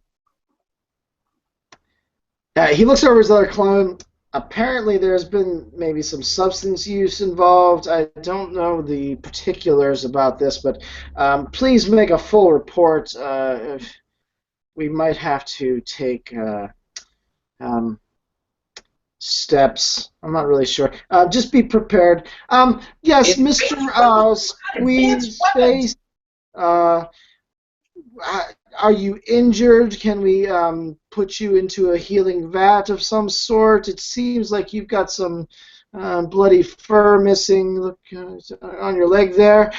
[SPEAKER 1] He looks over his other clone. Apparently, there's been maybe some substance use involved. I don't know the particulars about this, but please make a full report. We might have to take steps. I'm not really sure. Just be prepared. Yes, Mr. Squeeze Face. Are you injured? Can we put you into a healing vat of some sort? It seems like you've got some bloody fur missing. Look on your leg there.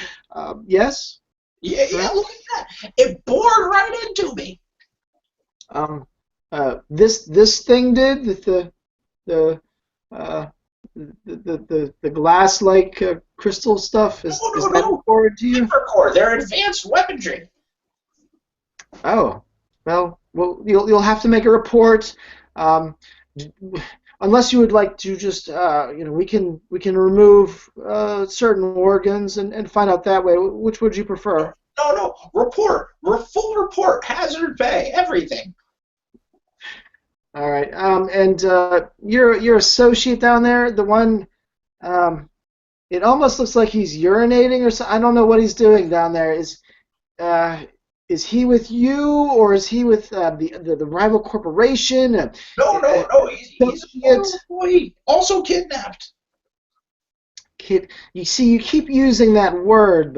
[SPEAKER 1] Yes?
[SPEAKER 3] Yeah, look at that. It bored right into me.
[SPEAKER 1] This thing did the glass-like crystal stuff. Is that important to you?
[SPEAKER 3] Core. They're advanced weaponry.
[SPEAKER 1] Oh, well, you'll have to make a report. Unless you would like to just, we can remove certain organs and find out that way. Which would you prefer?
[SPEAKER 3] No. Report. Full report. Hazard pay. Everything.
[SPEAKER 1] All right. And your associate down there, the one, it almost looks like he's urinating or something. I don't know what he's doing down there. Is he with you, or is he with the rival corporation?
[SPEAKER 3] No. He's a employee. Also kidnapped.
[SPEAKER 1] You see, you keep using that word,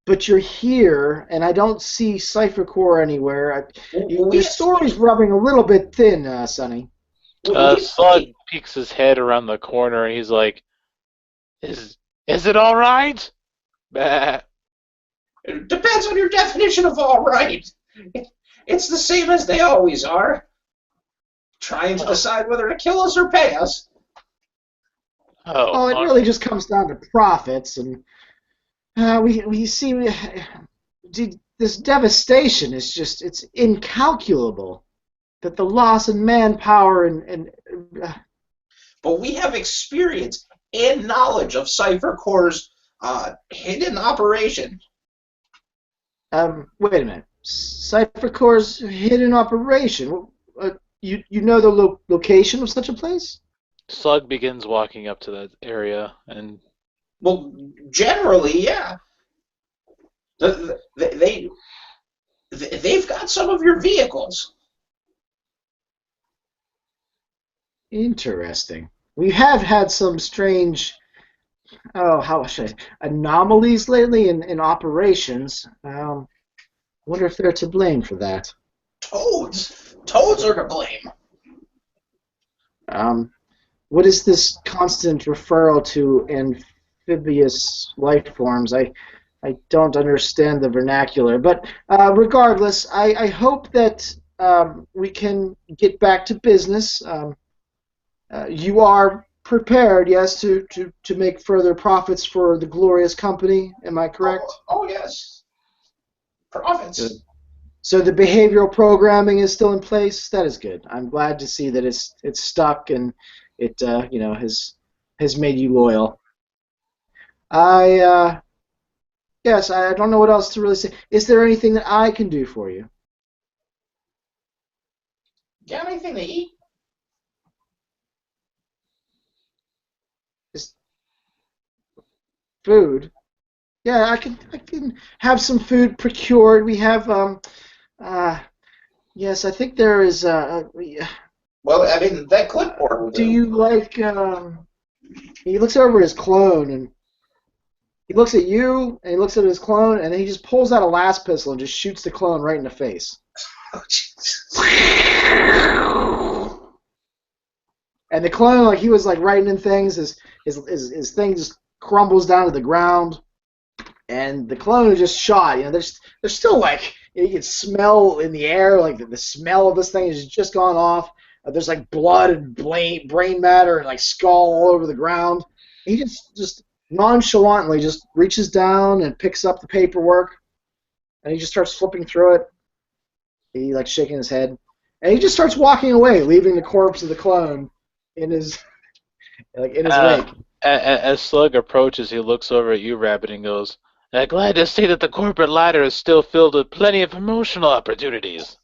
[SPEAKER 1] but you're here, and I don't see Cipher Corps anywhere. Your story's rubbing a little bit thin, Sonny.
[SPEAKER 2] Slug peeks his head around the corner, and he's like, "Is it all right?" Bah.
[SPEAKER 3] It depends on your definition of all right. It's the same as they always are. Trying to decide whether to kill us or pay us.
[SPEAKER 1] Well, it really just comes down to profits, and we see. Did this devastation is it's incalculable. That the loss of manpower and
[SPEAKER 3] But we have experience and knowledge of Cypher Corps' hidden operation.
[SPEAKER 1] wait a minute. Cypher Corps' hidden operation. You know the location of such a place?
[SPEAKER 2] Slug begins walking up to that area, and
[SPEAKER 3] Well, generally, yeah. They've got some of your vehicles.
[SPEAKER 1] Interesting. We have had some strange, how should anomalies lately in operations. Wonder if they're to blame for that.
[SPEAKER 3] Toads. Toads are to blame.
[SPEAKER 1] What is this constant referral to amphibious life forms? I don't understand the vernacular, but regardless, I hope that we can get back to business. You are prepared, yes, to make further profits for the glorious company. Am I correct?
[SPEAKER 3] Oh yes. Profits.
[SPEAKER 1] Good. So the behavioral programming is still in place. That is good. I'm glad to see that it's stuck and it has made you loyal. Yes, I don't know what else to really say. Is there anything that I can do for you?
[SPEAKER 3] You got anything to eat?
[SPEAKER 1] Is food? Yeah, I can have some food procured. We have yes, I think there is
[SPEAKER 3] Well, I mean, that clipboard will
[SPEAKER 1] do
[SPEAKER 3] do.
[SPEAKER 1] you like he looks over at his clone and he looks at you and he looks at his clone and then he just pulls out a last pistol and just shoots the clone right in the face.
[SPEAKER 3] Oh, Jesus.
[SPEAKER 1] And the clone, like he was like writing in things, his thing just crumbles down to the ground, and the clone is just shot. There's still like you can smell in the air, like the smell of this thing has just gone off. There's like blood and brain matter and like skull all over the ground. He just nonchalantly just reaches down and picks up the paperwork, and he just starts flipping through it. He like shaking his head, and he just starts walking away, leaving the corpse of the clone in his wake.
[SPEAKER 2] As Slug approaches, he looks over at you, Rabbit, and goes, "Glad to see that the corporate ladder is still filled with plenty of promotional opportunities."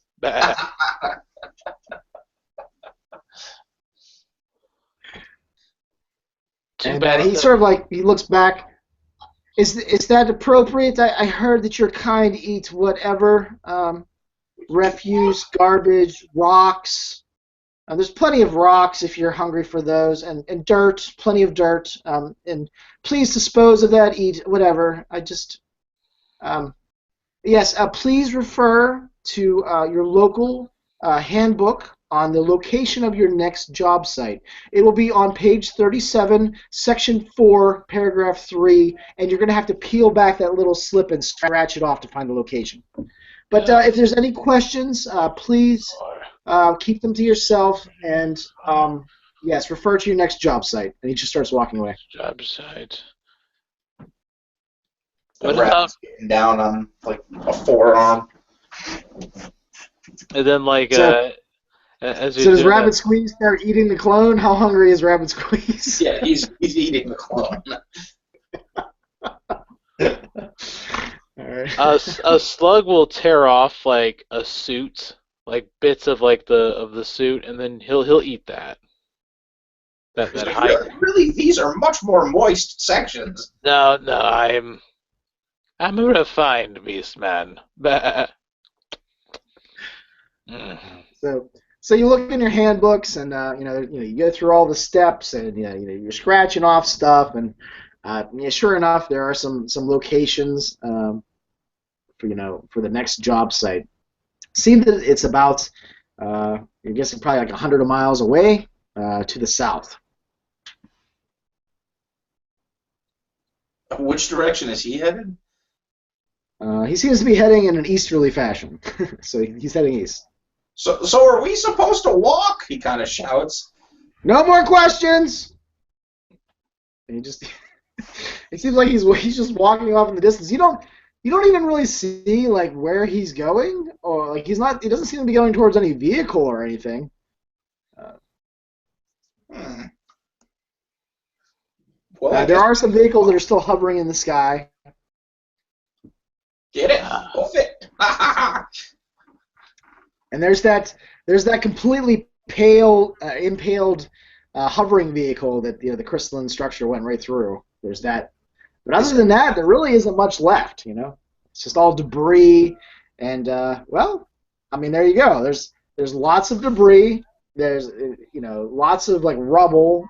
[SPEAKER 1] And he sort of like he looks back. Is that appropriate? I heard that your kind eats whatever refuse, garbage, rocks. There's plenty of rocks if you're hungry for those, and dirt, plenty of dirt. And please dispose of that. Eat whatever. Yes. Please refer to your local handbook on the location of your next job site. It will be on page 37, section 4, paragraph 3, and you're going to have to peel back that little slip and scratch it off to find the location. But if there's any questions, please keep them to yourself, and yes, refer to your next job site. And he just starts walking away.
[SPEAKER 2] Job site.
[SPEAKER 3] The rat's getting down on like a forearm.
[SPEAKER 2] And then like as you
[SPEAKER 1] does Rabbit Squeeze start eating the clone? How hungry is Rabbit Squeeze?
[SPEAKER 3] Yeah, he's eating the clone.
[SPEAKER 1] All right.
[SPEAKER 2] A slug will tear off like a suit, like bits of like the suit, and then he'll eat that. That
[SPEAKER 3] really, these are much more moist sections.
[SPEAKER 2] No, I'm a refined beast man.
[SPEAKER 1] So you look in your handbooks, and you go through all the steps, and you're scratching off stuff, and sure enough, there are some locations for the next job site. Seems that it's about you're guessing probably like 100 miles away to the south.
[SPEAKER 3] Which direction is he headed?
[SPEAKER 1] He seems to be heading in an easterly fashion, so he's heading east.
[SPEAKER 3] So are we supposed to walk? He kind of shouts.
[SPEAKER 1] No more questions. And he just it seems like he's just walking off in the distance. You don't you don't even really see like where he's going, or like he's not. He doesn't seem to be going towards any vehicle or anything. Uh,
[SPEAKER 3] Hmm. Well, I
[SPEAKER 1] there
[SPEAKER 3] guess
[SPEAKER 1] are some vehicles that are still hovering in the sky.
[SPEAKER 3] get it.
[SPEAKER 2] Uh,
[SPEAKER 3] Go fit.
[SPEAKER 1] And there's that completely impaled hovering vehicle that the crystalline structure went right through. There's that. But
[SPEAKER 3] Is
[SPEAKER 1] other
[SPEAKER 3] it?
[SPEAKER 1] than that, there really isn't much left. It's just all debris. And well, I mean, there you go. There's lots of debris. There's lots of like rubble.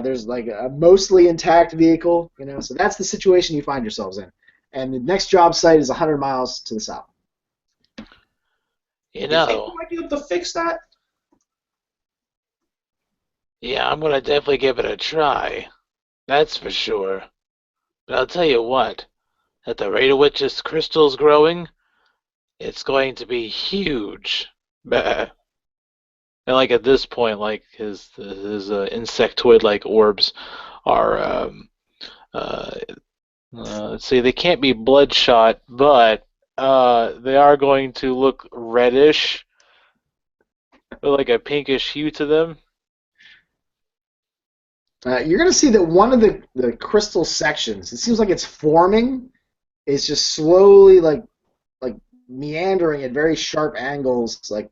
[SPEAKER 1] There's like a mostly intact vehicle. So that's the situation you find yourselves in. And the next job site is 100 miles to the south.
[SPEAKER 2] you
[SPEAKER 3] You think we
[SPEAKER 2] know,
[SPEAKER 3] might be able to fix that?
[SPEAKER 2] yeah, I'm gonna definitely give it a try. That's for sure. But I'll tell you what, at the rate at which this crystal's growing, it's going to be huge. Bah. And like at this point, like his insectoid-like orbs are uh, let's see, they can't be bloodshot, but they are going to look reddish, with like a pinkish hue to them.
[SPEAKER 1] You're going to see that one of the crystal sections, it seems like it's forming, is just slowly like meandering at very sharp angles, like,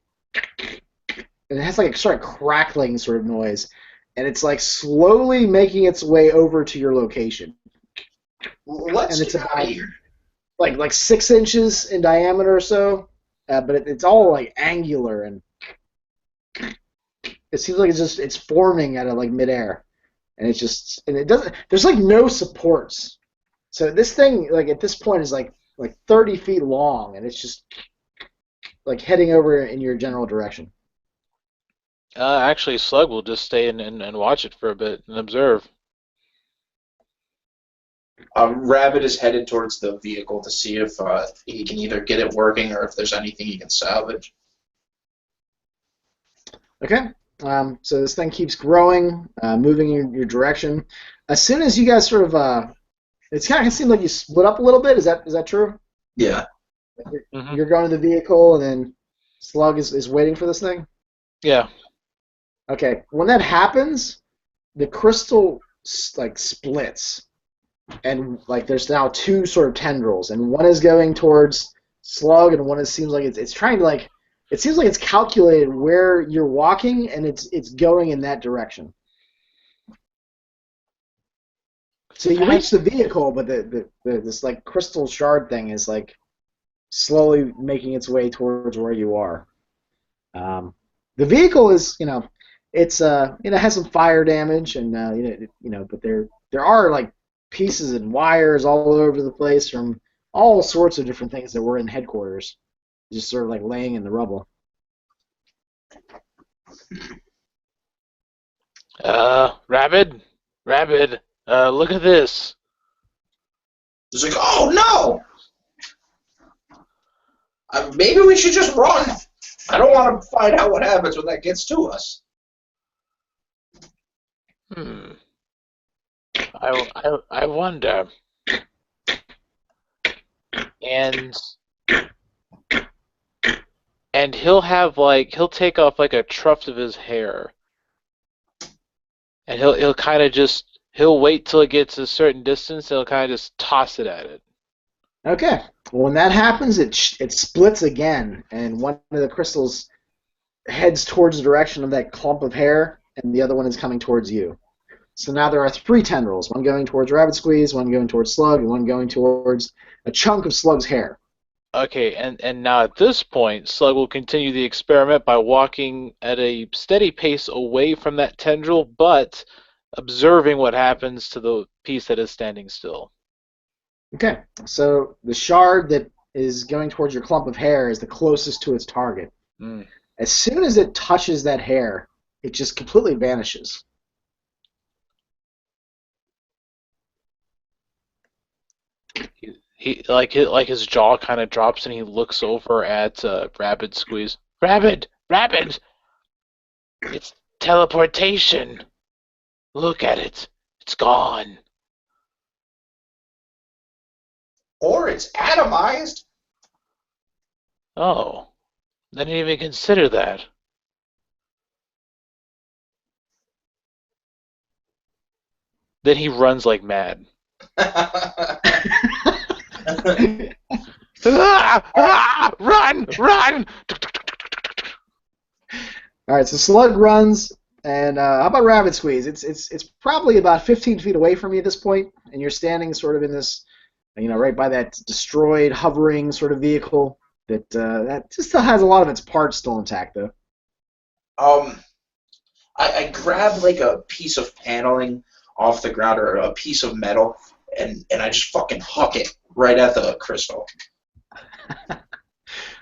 [SPEAKER 1] and it has like a sort of crackling sort of noise, and it's like slowly making its way over to your location,
[SPEAKER 3] Let's
[SPEAKER 1] and it's
[SPEAKER 3] get out of
[SPEAKER 1] about
[SPEAKER 3] here.
[SPEAKER 1] like 6 inches in diameter or so, but it's all like angular, and it seems like it's forming out of like midair, and it doesn't. There's like no supports. So this thing, like at this point, is like 30 feet long, and it's just like heading over in your general direction.
[SPEAKER 2] Actually, Slug will just stay and watch it for a bit and observe.
[SPEAKER 3] Rabbit is headed towards the vehicle to see if he can either get it working or if there's anything he can salvage.
[SPEAKER 1] Okay. So this thing keeps growing, moving in your direction. As soon as you guys sort of, it's kind of seemed like you split up a little bit. Is that true?
[SPEAKER 3] Yeah.
[SPEAKER 2] Hmm.
[SPEAKER 1] You're going to the vehicle, and then Slug is waiting for this thing.
[SPEAKER 2] Yeah.
[SPEAKER 1] Okay. When that happens, the crystal like splits, and like there's now two sort of tendrils, and one is going towards Slug, and one seems like it's trying to like it seems like it's calculated where you're walking, and it's going in that direction. So you reach the vehicle, but this like crystal shard thing is like slowly making its way towards where you are. Um, the vehicle is it's has some fire damage, and but there are like pieces and wires all over the place from all sorts of different things that were in headquarters, just sort of like laying in the rubble.
[SPEAKER 2] Rabbit, Rabbit, look at this.
[SPEAKER 3] It's like, oh no! Maybe we should just run. I don't want to find out what happens when that gets to us.
[SPEAKER 2] Hmm. I wonder. And he'll take off like a tuft of his hair, and he'll kind of just he'll wait till it gets a certain distance, and he'll kind of just toss it at it.
[SPEAKER 1] Okay. Well, when that happens, it splits again, and one of the crystals heads towards the direction of that clump of hair, and the other one is coming towards you. So now there are three tendrils, one going towards Rabbit Squeeze, one going towards Slug, and one going towards a chunk of Slug's hair.
[SPEAKER 2] Okay, and now at this point, Slug will continue the experiment by walking at a steady pace away from that tendril, but observing what happens to the piece that is standing still.
[SPEAKER 1] Okay, so the shard that is going towards your clump of hair is the closest to its target.
[SPEAKER 2] Mm.
[SPEAKER 1] As soon as it touches that hair, it just completely vanishes.
[SPEAKER 2] He like his jaw kind of drops and he looks over at Rabbit Squeeze. Rabbit, Rabbit, it's teleportation. Look at it. It's gone.
[SPEAKER 3] Or it's atomized.
[SPEAKER 2] Oh, I didn't even consider that. Then he runs like mad. Run! Run!
[SPEAKER 1] All right, so Slug runs, and how about Rabbit Squeeze? It's probably about 15 feet away from you at this point, and you're standing sort of in this, right by that destroyed, hovering sort of vehicle that just still has a lot of its parts still intact, though.
[SPEAKER 3] um, I grab like a piece of paneling off the ground or a piece of metal, and I just fucking huck it right at the crystal.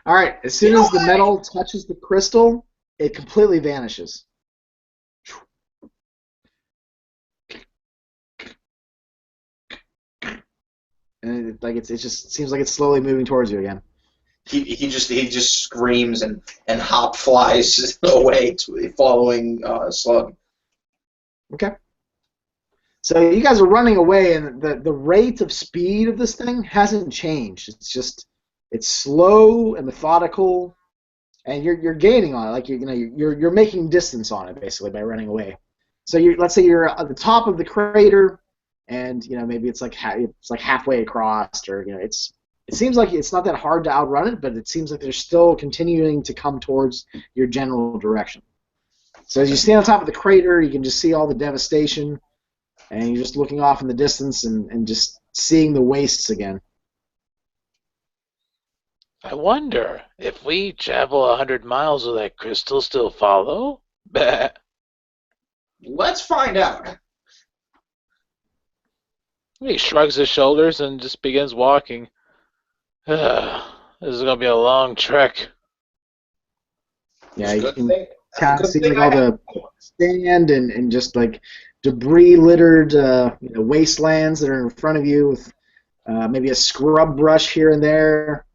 [SPEAKER 1] All right, as soon as the metal touches the crystal, it completely vanishes. And it just seems like it's slowly moving towards you again.
[SPEAKER 3] He just screams and hop flies away, following Slug.
[SPEAKER 1] Okay. So you guys are running away, and the rate of speed of this thing hasn't changed. It's slow and methodical, and you're gaining on it. Like you're making distance on it basically by running away. So let's say you're at the top of the crater, and maybe it's like halfway across, or it seems like it's not that hard to outrun it, but it seems like they're still continuing to come towards your general direction. So as you stand on top of the crater, you can just see all the devastation, and you're just looking off in the distance and just seeing the wastes again.
[SPEAKER 2] I wonder if we travel 100 miles, will that crystal still follow? Bah.
[SPEAKER 3] Let's find out.
[SPEAKER 2] He shrugs his shoulders and just begins walking. This is gonna be a long trek.
[SPEAKER 1] Yeah, you can kind of see like all the sand and just like debris littered wastelands that are in front of you with maybe a scrub brush here and there,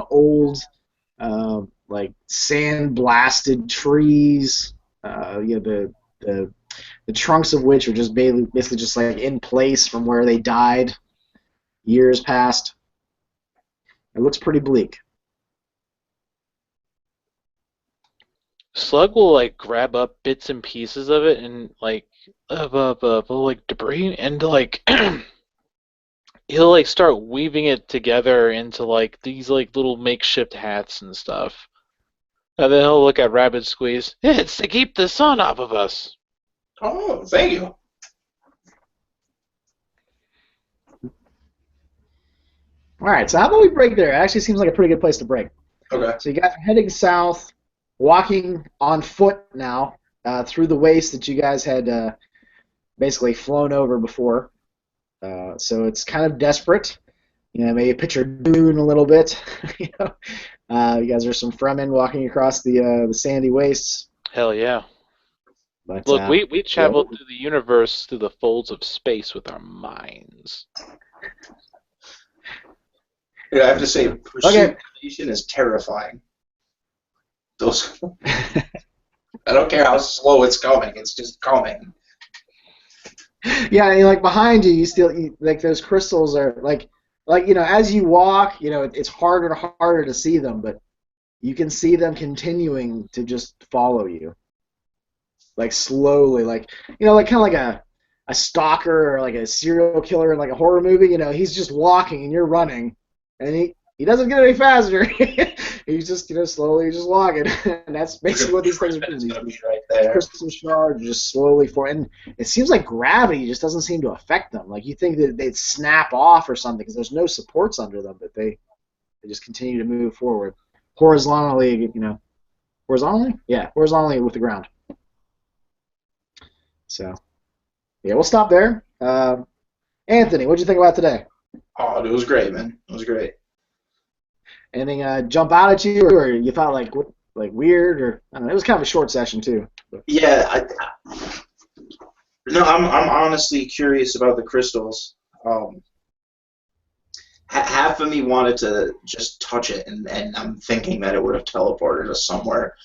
[SPEAKER 1] old like sand blasted trees, the trunks of which are just basically just like in place from where they died years past. It looks pretty bleak.
[SPEAKER 2] Slug will like grab up bits and pieces of it and like like debris and like he'll like start weaving it together into like these like little makeshift hats and stuff. And then he'll look at Rabbit Squeeze. It's to keep the sun off of us.
[SPEAKER 3] Oh, thank you.
[SPEAKER 1] All right, so how about we break there? It actually seems like a pretty good place to break.
[SPEAKER 3] Okay.
[SPEAKER 1] So you guys are heading south, walking on foot now through the waste that you guys had basically flown over before. So it's kind of desperate. Maybe picture Dune a little bit. you guys are some Fremen walking across the sandy wastes.
[SPEAKER 2] Hell yeah.
[SPEAKER 1] But,
[SPEAKER 2] look, we traveled through the universe through the folds of space with our minds.
[SPEAKER 3] I have to say, pursuit is terrifying. Those, I don't care how slow it's going; it's just coming.
[SPEAKER 1] Yeah, and like behind you, like those crystals are like as you walk, it's harder and harder to see them, but you can see them continuing to just follow you, like slowly, like like kind of like a stalker or like a serial killer in like a horror movie. He's just walking and you're running. And he doesn't get any faster. He's just slowly just walking, and that's basically what these things are doing. These
[SPEAKER 3] right there.
[SPEAKER 1] crystal shards just slowly and it seems like gravity just doesn't seem to affect them. Like you think that they'd snap off or something because there's no supports under them, but they just continue to move forward horizontally. Horizontally, yeah, horizontally with the ground. So yeah, we'll stop there. Anthony, what'd you think about today?
[SPEAKER 3] Oh, it was great, man. It was great.
[SPEAKER 1] Anything jump out at you, or you thought like weird, or I don't know? It was kind of a short session too.
[SPEAKER 3] Yeah, I'm honestly curious about the crystals. Half of me wanted to just touch it, and I'm thinking that it would have teleported us somewhere.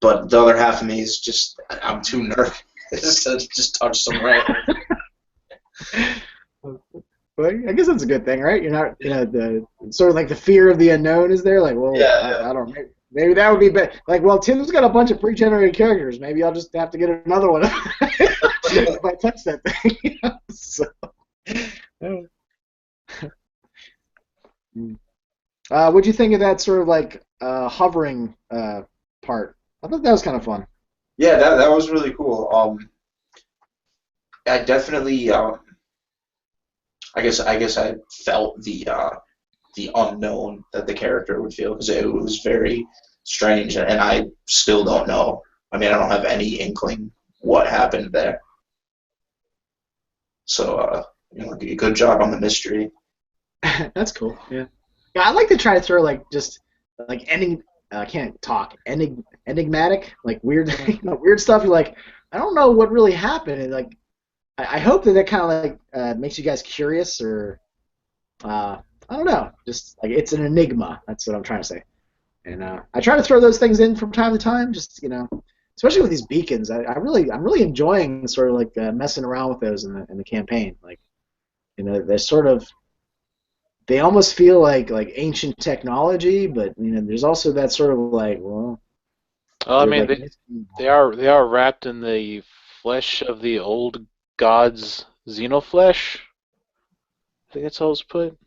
[SPEAKER 3] But the other half of me is just I'm too nervous to just touch some random.
[SPEAKER 1] Well, I guess that's a good thing, right? You're not, the sort of like the fear of the unknown is there. Like, well,
[SPEAKER 3] Yeah,
[SPEAKER 1] I don't. Maybe that would be better. Like, well, Tim's got a bunch of pre-generated characters. Maybe I'll just have to get another one
[SPEAKER 3] yeah.
[SPEAKER 1] if I touch that thing. So, what'd you think of that sort of like hovering part? I thought that was kind of fun.
[SPEAKER 3] Yeah, that was really cool. I definitely, I guess I felt the unknown that the character would feel because it was very strange, and I still don't know. I mean, I don't have any inkling what happened there. So, good job on the mystery.
[SPEAKER 1] That's cool. Yeah. Yeah, I like to try to throw like just like I can't talk enigmatic like weird weird stuff. You're like I don't know what really happened. And like I hope that kind of like makes you guys curious or I don't know. Just like it's an enigma. That's what I'm trying to say. And I try to throw those things in from time to time. Just especially with these beacons. I'm really enjoying sort of like messing around with those in the campaign. Like they're sort of they almost feel like ancient technology, but there's also that sort of like, well,
[SPEAKER 2] Well, I
[SPEAKER 1] they're
[SPEAKER 2] mean,
[SPEAKER 1] like,
[SPEAKER 2] they are wrapped in the flesh of the old gods, xenoflesh. I think that's how it's put.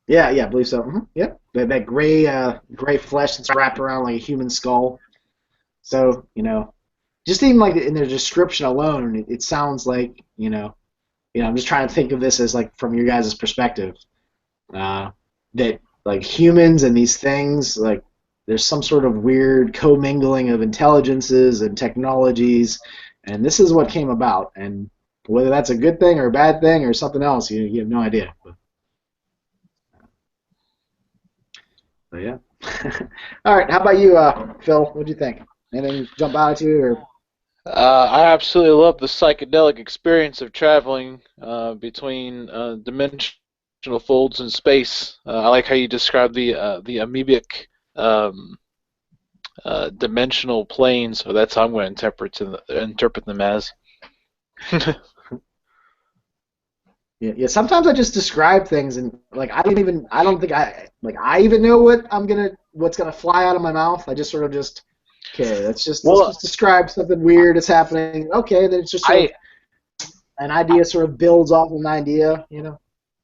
[SPEAKER 1] yeah, I believe so. Yep, that gray flesh that's wrapped around like a human skull. So just even like in their description alone, it sounds like I'm just trying to think of this as like from your guys' perspective, that like humans and these things like there's some sort of weird commingling of intelligences and technologies, and this is what came about. And whether that's a good thing or a bad thing or something else, you have no idea. But yeah. All right. How about you, Phil? What do you think? Anything jump out at you? Or
[SPEAKER 2] I absolutely love the psychedelic experience of traveling between dimensional folds in space. I like how you describe the amoebic um, dimensional planes. So that's how I'm going to interpret them as.
[SPEAKER 1] yeah. Sometimes I just describe things and like I don't think I even know what's gonna fly out of my mouth. I just sort of just okay. Let's
[SPEAKER 2] Well,
[SPEAKER 1] just describe something weird that's happening. Okay, then it's just sort of
[SPEAKER 2] I
[SPEAKER 1] an idea sort of builds off of an idea.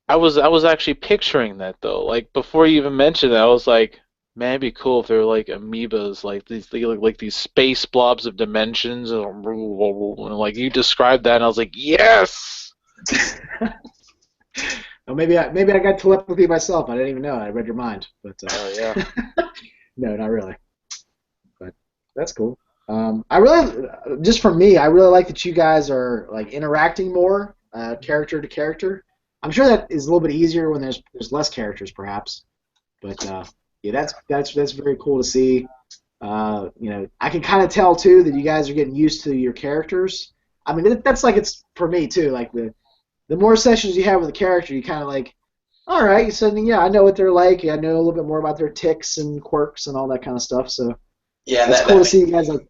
[SPEAKER 2] I was actually picturing that though. Like before you even mentioned that, I was like, man, it'd be cool if they were like amoebas, like they look like these space blobs of dimensions, and like you described that, and I was like, yes.
[SPEAKER 1] Well, maybe I got telepathy myself. I didn't even know. I read your mind, but
[SPEAKER 2] Oh yeah.
[SPEAKER 1] no, not really. But that's cool. I really, just for me, I really like that you guys are like interacting more, character to character. I'm sure that is a little bit easier when there's less characters, perhaps. But yeah, that's very cool to see. I can kind of tell too that you guys are getting used to your characters. I mean, that's like it's for me too. Like the more sessions you have with a character, you kind of like, all right, so yeah, I know what they're like. I know a little bit more about their ticks and quirks and all that kind of stuff. So
[SPEAKER 3] Yeah,
[SPEAKER 1] it's cool to see you guys like,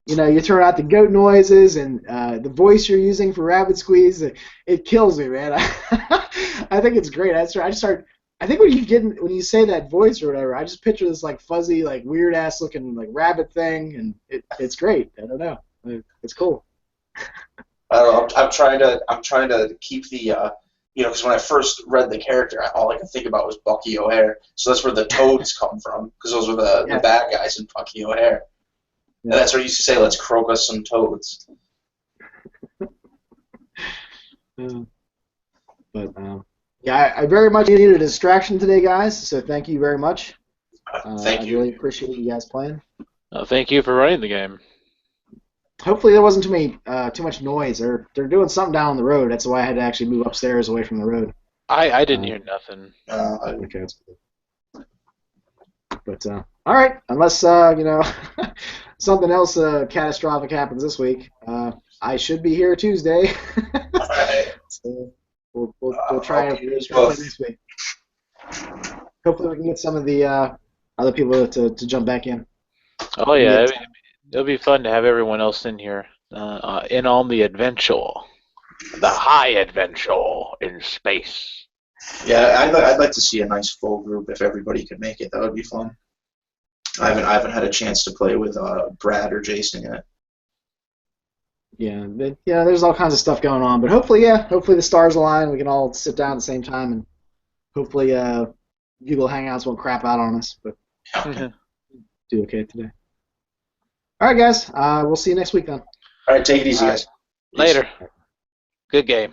[SPEAKER 1] you throw out the goat noises and the voice you're using for Rabbit Squeeze. It kills me, man. I think it's great. I just start. I think when you say that voice or whatever, I just picture this like fuzzy, like weird ass looking like rabbit thing, and it's great. I don't know. It's cool.
[SPEAKER 3] I don't know. I'm trying to keep the because when I first read the character, all I could think about was Bucky O'Hare. So that's where the toads come from, because those were the
[SPEAKER 1] Yeah.
[SPEAKER 3] bad guys in Bucky O'Hare. And that's where he used to say, "Let's croak us some toads."
[SPEAKER 1] Uh, but yeah, I very much needed a distraction today, guys. So thank you very much.
[SPEAKER 3] Thank
[SPEAKER 1] I
[SPEAKER 3] you.
[SPEAKER 1] really appreciate you guys playing.
[SPEAKER 2] Thank you for running the game.
[SPEAKER 1] Hopefully there wasn't too much noise. They're doing something down the road. That's why I had to actually move upstairs away from the road.
[SPEAKER 2] I didn't
[SPEAKER 1] Uh,
[SPEAKER 2] hear nothing.
[SPEAKER 1] okay, that's good. But all right, unless something else catastrophic happens this week, I should be here Tuesday.
[SPEAKER 3] All right.
[SPEAKER 1] So we'll try
[SPEAKER 3] Okay,
[SPEAKER 1] it
[SPEAKER 3] here's both.
[SPEAKER 1] this week. Hopefully we can get some of the other people to jump back in.
[SPEAKER 2] Oh yeah,
[SPEAKER 1] Yeah.
[SPEAKER 2] it'll be fun to have everyone else in here, in on the adventure. The high adventure in space.
[SPEAKER 3] Yeah, I'd like to see a nice full group if everybody could make it. That would be fun. I haven't had a chance to play with Brad or Jason yet.
[SPEAKER 1] Yeah, but, yeah. There's all kinds of stuff going on, but hopefully the stars align. We can all sit down at the same time, and hopefully Google Hangouts won't crap out on us. But do okay today. All right, guys. We'll see you next week then.
[SPEAKER 3] All right, take it easy, guys.
[SPEAKER 2] Later. Good game.